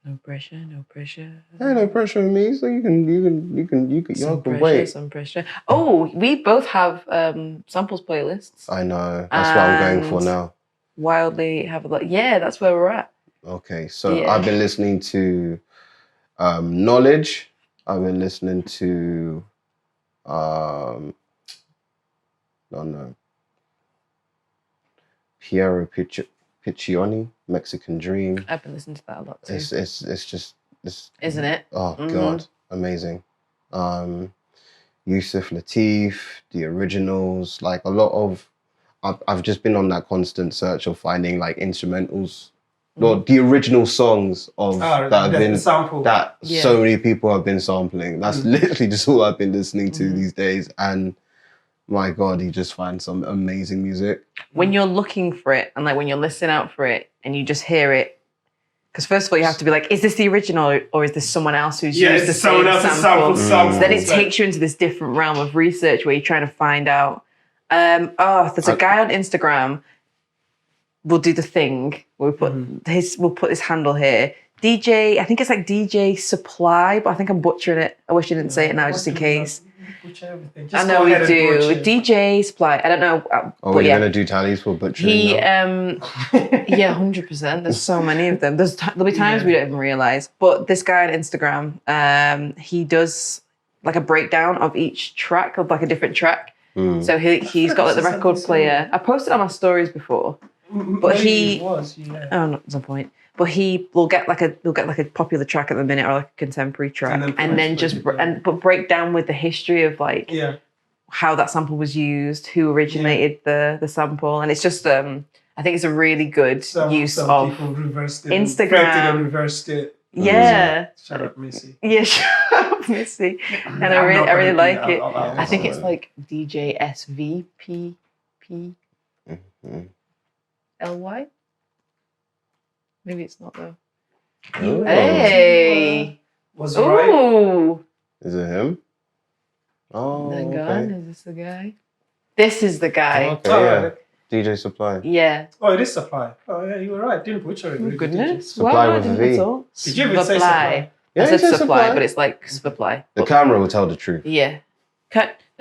No pressure, no pressure. Hey, no pressure on me. So you can y'all can wait. Some pressure. Oh, we both have samples playlists. I know. That's what I'm going for now. Wildly have a lot. Yeah, that's where we're at. Okay, so I've been listening to Knowledge. I've been listening to Piero Piccioni, Mexican Dream. I've been listening to that a lot too. It's just isn't it? Oh God, amazing. Yusuf Lateef, The Originals, like a lot of. I've just been on that constant search of finding like instrumentals, or the original songs of that have been sampled. That so many people have been sampling. That's literally just all I've been listening to these days, and my God, you just find some amazing music. When you're looking for it and like when you're listening out for it and you just hear it, because first of all you have to be like, is this the original or is this someone else who's used the same sample? So then it takes you into this different realm of research where you're trying to find out. There's a guy on Instagram. We'll do the thing. We'll put his handle here. DJ, I think it's like DJ Supply, but I think I'm butchering it. I wish I didn't say it now, just in case. I know we do. DJ Supply. I don't know. Are we going to do tallies for butchering? Yeah, 100%. There's so many of them. There'll be times we don't even realize. But this guy on Instagram, he does like a breakdown of each track, of like a different track. So he's got like the record player. I posted on my stories before, but not no point. But he will get like a popular track at the minute or like a contemporary track, and then just break down with the history of like how that sample was used, who originated the sample, and it's just I think it's a really good use of people reversed it, Instagram. Reversed it. Yeah. Shut up, Missy. Yeah, shut up, Missy. And I really like it. I think it's like DJ SVPPLY. Maybe it's not though. Ooh. Hey. Was it right? Is it him? Oh, Is this the guy? This is the guy. Okay, DJ Supply. Yeah. Oh, it is Supply. Oh, yeah, you were right. Didn't butcher it. Oh, goodness. Supply with a V. Did you even say Supply? Yeah, I said Supply, but it's like Supply. The camera will tell the truth. Yeah.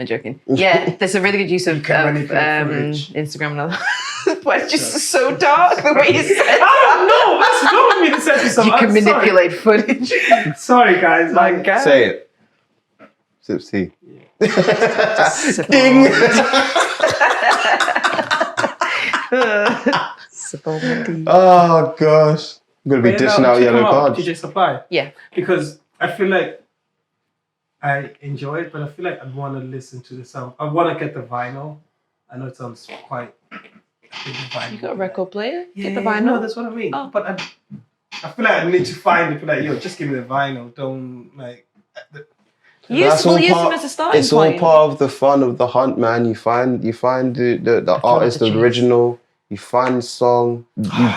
I'm joking. Yeah, there's a really good use of Instagram now. But it's just so dark the way you said it. I don't know. What's wrong with me to say something? You can manipulate footage. Sorry, guys. My God. Say it. Sip tea. Ding. Oh gosh. I'm gonna be dishing out yellow cards. DJ Supply. Yeah. Because I feel like I enjoy it, but I feel like I'd want to listen to the sound. I want to get the vinyl. I know it sounds quite. You got a record player? Yeah, Get the vinyl. No, that's what I mean. Oh. But I feel like I need to find it. Like, yo, just give me the vinyl. Don't like. Use them as a starting it's point. all part of the fun of the hunt, man. You find the artist, the original. You find the song.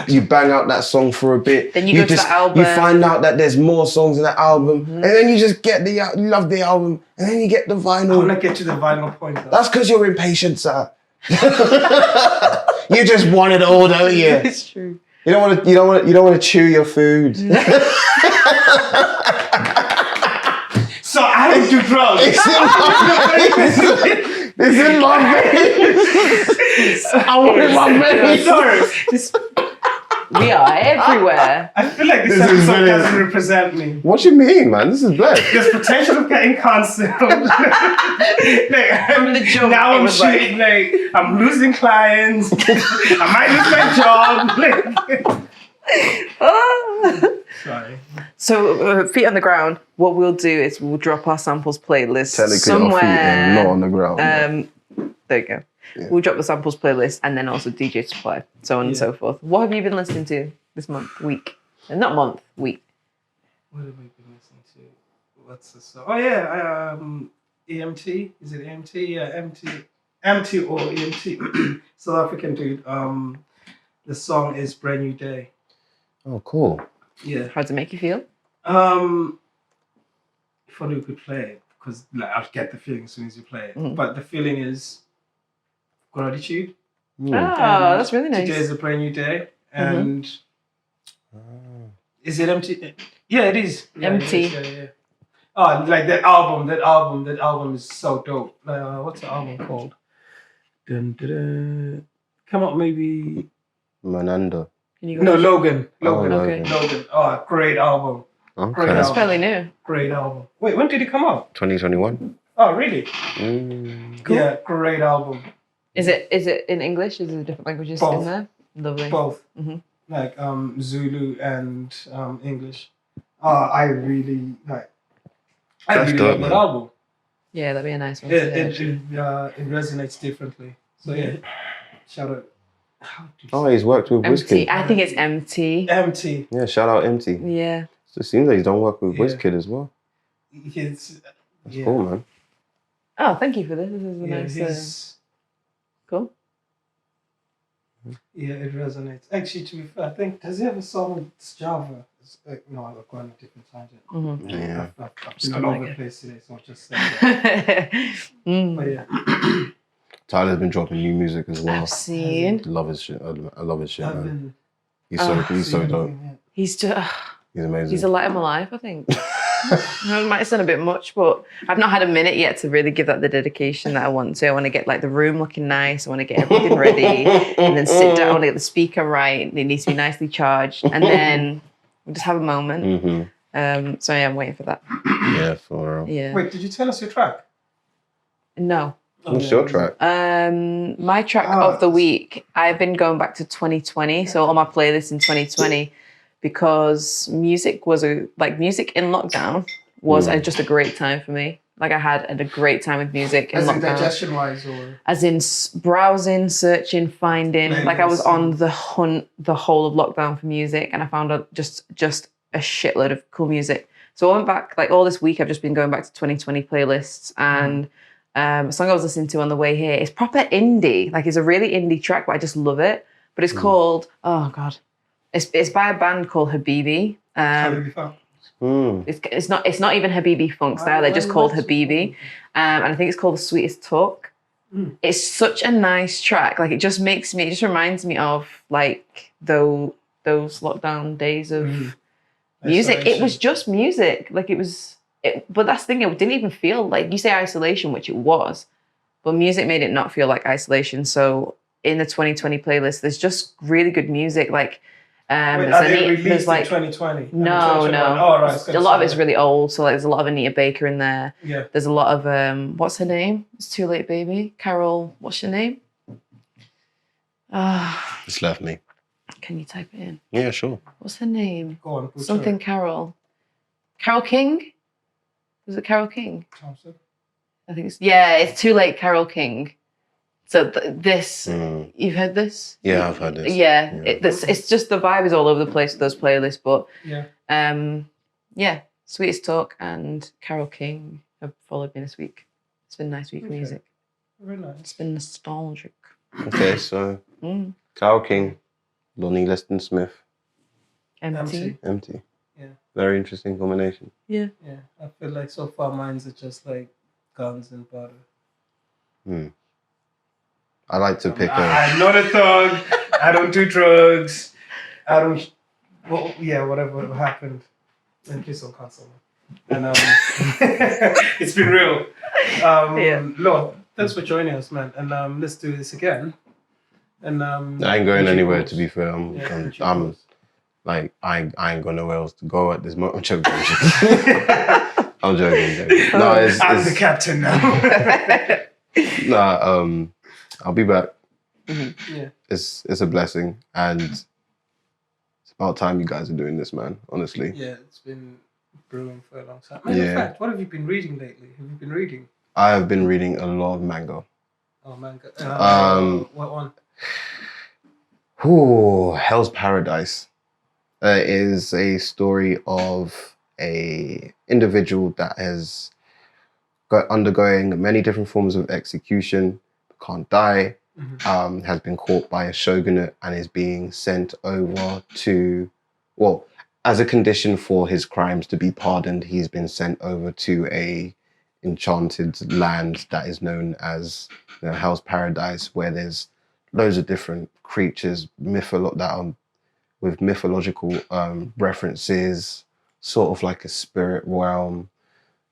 You bang out that song for a bit. Then you go to the album. You find out that there's more songs in the album, and then you just get you love the album, and then you get the vinyl. I want to get to the vinyl point. Though. That's because you're impatient, sir. You just want it all, don't you? It's true. You don't want to chew your food. So I don't do drugs. It's in my veins. I want it in my veins. We are everywhere. I feel like this episode doesn't represent me. What do you mean, man? This is blessed. There's potential of getting cancelled. From the jump, now I'm shooting, I'm losing clients. I might lose my job. Sorry. So, feet on the ground, what we'll do is we'll drop our samples playlist Technically somewhere. our feet are not on the ground. There you go. Yeah. We'll drop the samples playlist and then also DJ Supply, so on and so forth. What have you been listening to this week? Not month, week. What have I been listening to? What's the song? Oh yeah, EMT. Is it EMT? Yeah, MT or EMT. South African dude. The song is Brand New Day. Oh, cool. Yeah. Mm. How does it make you feel? If only we could play it, because I'll get the feeling as soon as you play it. But the feeling is gratitude. Oh, that's really nice. Today is a brand new day, and is it empty? Yeah, it is. Yeah, Empty. It is, yeah. Oh, like that album. That album is so dope. What's the album called? Dun, dun, dun. Come on, maybe. Mananda. No, Logan. Logan. Oh, great album. Okay. Great That's album. fairly new. Great album. Wait, when did it come out? 2021. Oh, really? Cool. Yeah, great album. Is it in English? Is there different languages Both. in there? Lovely. Both. Like Zulu and English. I really like. I That's really dope, like that man. album. Yeah, that'd be a nice one. It resonates differently. So yeah, shout out. Oh, he's worked with Empty. Wizkid. I think it's empty. Empty. Yeah, shout out Empty. Yeah. So it seems like he's done work with Yeah. Wizkid as well. It's That's cool, man. Oh, thank you for this. This is a nice. Cool. Yeah, it resonates. Actually, to be fair, I think does he have a song with Java? No, I've gone a different tangent. Yeah. I've been all over the place today, so I'll just say that. But yeah. Tyler's been dropping new music as well. I've seen. I love his shit. I love his shit, I've man. been He's so dope. He's just. He's amazing. He's a light of my life, I think. It might sound a bit much, but I've not had a minute yet to really give that the dedication that I want to. I want to get like the room looking nice. I want to get everything ready and then sit down. I want to get the speaker right. It needs to be nicely charged. And then we'll just have a moment. So yeah, I'm waiting for that. Yeah, for real. Yeah. Wait, did you tell us your track? No. What's your track? My track of the week, I've been going back to 2020. So on my playlist in 2020, because music in lockdown was just a great time for me. Like I had a great time with music in As in lockdown. digestion-wise, or As in browsing, searching, finding. Like I was on the hunt the whole of lockdown for music, and I found out just a shitload of cool music. So I went back, like all this week, I've just been going back to 2020 playlists, and a song I was listening to on the way here is proper indie. Like it's a really indie track, but I just love it. But it's called, oh God. It's by a band called Habibi. It's not even Habibi Funk style. They're just called Habibi, and I think it's called The Sweetest Talk. It's such a nice track. Like it just reminds me of like those lockdown days of music. It was just music. Like but that's the thing. It didn't even feel like you say isolation, which it was, but music made it not feel like isolation. So in the 2020 playlist, there's just really good music. Like, Wait, are they released in 2020? No. Oh, right. A lot of it's really old. So like, there's a lot of Anita Baker in there. Yeah. There's a lot of what's her name? It's Too Late, Baby. Carol. What's your name? It's left me. Can you type it in? Yeah, sure. What's her name? Go on. Something Carol. Carol King? Was it Carol King? Thompson? I think it's Too Late, Carol King. So this, you've heard this? Yeah, I've heard this. Yeah. It's just the vibe is all over the place with those playlists, but Sweetest Talk and Carol King have followed me this week. It's been a nice week of music. Very nice. It's been nostalgic. Okay, so Carol King, Lonnie Liston Smith. Empty. Yeah. Very interesting combination. Yeah. Yeah. I feel like so far mine's are just like guns and butter. I like to pick I'm not a thug. I don't do drugs. I don't. Well, yeah, whatever happened. And please don't cancel me. And it's been real. Lord, thanks for joining us, man. And let's do this again. And I ain't going anywhere, to be fair. I'm like, I ain't got nowhere else to go at this moment. I'm joking. I'm joking. No, I'm the captain now. I'll be back. Yeah. It's a blessing, and it's about time you guys are doing this, man. Honestly. Yeah, it's been brewing for a long time. In fact, what have you been reading lately? Have you been reading? I have been reading a lot of manga. Oh, manga. What one? Hell's Paradise is a story of a individual that has undergoing many different forms of execution, can't die, has been caught by a shogunate and is being sent over to, as a condition for his crimes to be pardoned, he's been sent over to a enchanted land that is known as Hell's Paradise, where there's loads of different creatures, with mythological references, sort of like a spirit realm.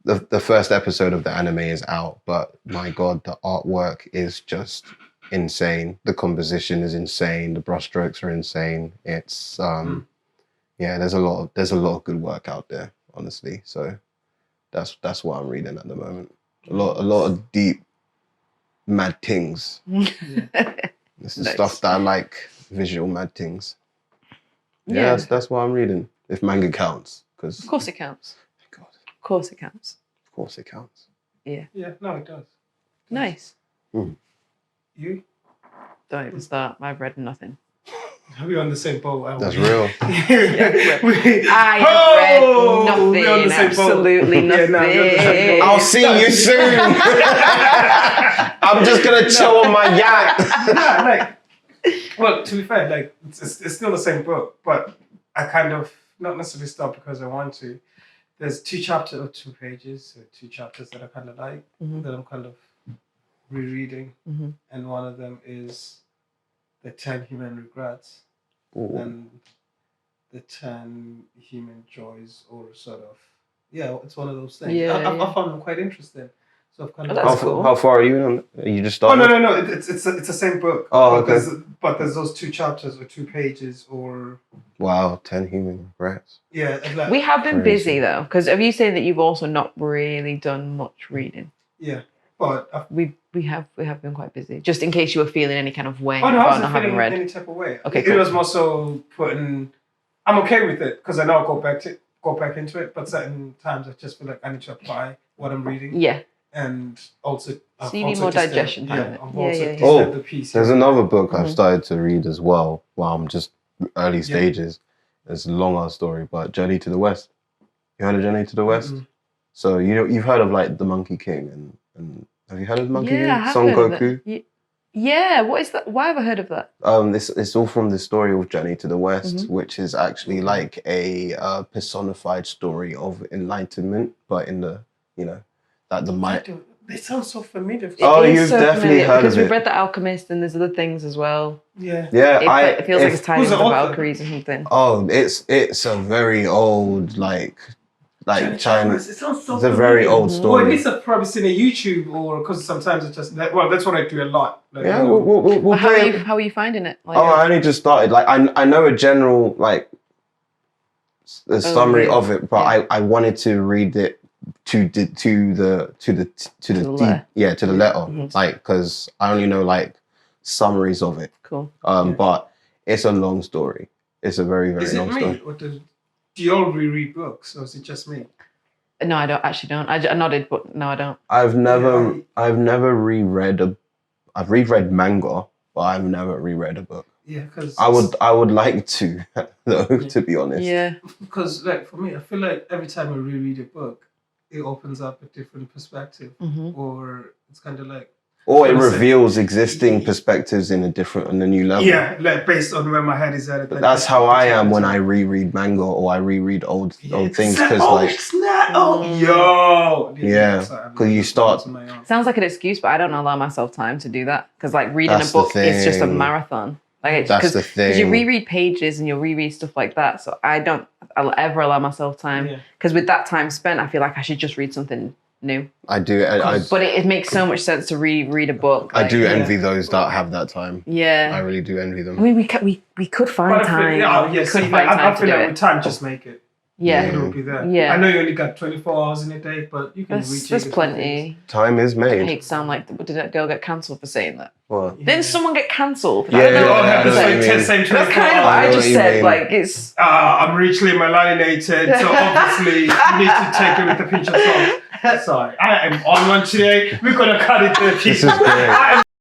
The first episode of the anime is out, but my God, the artwork is just insane. The composition is insane. The brushstrokes are insane. It's there's a lot of good work out there, honestly. So that's what I'm reading at the moment. A lot of deep, mad things. This is stuff that I like, visual mad things. Yeah, that's what I'm reading. If manga counts, because of course it counts. God. Of course it counts. Of course it counts. Yeah. Yeah, no, it does. Nice. You? Don't even start. I've read nothing. Are we on the same boat? That's real. I have read nothing. We're on the same Absolutely boat. nothing. I'll see you soon. I'm just gonna chill on my yacht. Well, to be fair, like it's still the same book, but I kind of not necessarily stop because I want to. There's 2 chapters or 2 pages, or 2 chapters that I kind of like that I'm kind of rereading, and one of them is the 10 human regrets and the 10 human joys, or sort of it's one of those things. I found them quite interesting. So I've kind of how far are you on? Are you just starting? Oh no! It's the same book. Oh, okay. But there's those 2 chapters or 2 pages or. Wow, 10 human regrets. Yeah, like, we have been busy though, because have you said that you've also not really done much reading? Yeah, but we have been quite busy. Just in case you were feeling any kind of way I about wasn't not having feeling read. any type of way. Okay, it was more so putting. I'm okay with it because I know I'll go back into it. But certain times I just feel like I need to apply what I'm reading. Yeah. And also, so you need more digestion time. The piece. There's another book I've started to read as well. Well, I'm just early stages. It's a long ass story, but Journey to the West. You heard of Journey to the West? So you've heard of like the Monkey King and have you heard of the Monkey King? I have Son heard Goku. Of that. Yeah, what is that? Why have I heard of that? It's all from the story of Journey to the West, which is actually like a personified story of enlightenment, but in the that the mind. They sound so familiar. You've definitely heard of it. Because we've read The Alchemist and there's other things as well. Yeah. It feels like it's tied into the Valkyries or something. Oh, it's a very old, like like China. It sounds so It's a very old Or at story. least I've probably seen a YouTube, or because sometimes it's just well, that's what I do a lot. Like, Yeah, you know, we'll How play are you finding it? Like, Oh, I only just started. Like, I know a general like the summary yeah. of it, but I wanted to read it to the letter. yeah, to the letter, like, because I only know like summaries of it. Cool. But it's a long story. It's a very, very is it long me? story. Or do you all reread books, or is it just me? No, I don't. I nodded, but no, I don't. I've never reread I've reread manga, but I've never reread a book. Yeah, because I would like to, though, to be honest. Yeah. Because like for me, I feel like every time I reread a book, it opens up a different perspective, or it's kind of like, or it reveals existing perspectives in a new level. yeah, like based on where my head is at. But that's how I am when I reread manga or I reread old things, because like because you start. Sounds like an excuse, but I don't allow myself time to do that because like reading That's a book the is just a thing. marathon. Like That's the thing. because you reread pages and you'll reread stuff like that. So I'll ever allow myself time because with that time spent, I feel like I should just read something new. I do. But it makes so much sense to reread a book. I Like, do envy those that have that time. Yeah. I really do envy them. I mean, we could find time. I feel like with time, just make it. Yeah. It will be there. Yeah. I know you only got 24 hours in a day, but you can reach There's plenty. Time is I made. hate to sound like, did that girl get cancelled for saying that? What? Didn't someone get cancelled? Yeah, I don't know yeah, what I know to what say. you mean. That's kind of what I just said. Like it's. I'm richly melanated, so obviously you need to take it with a pinch of salt. Sorry, I am on one today. We're gonna cut it to a piece. This is great. I am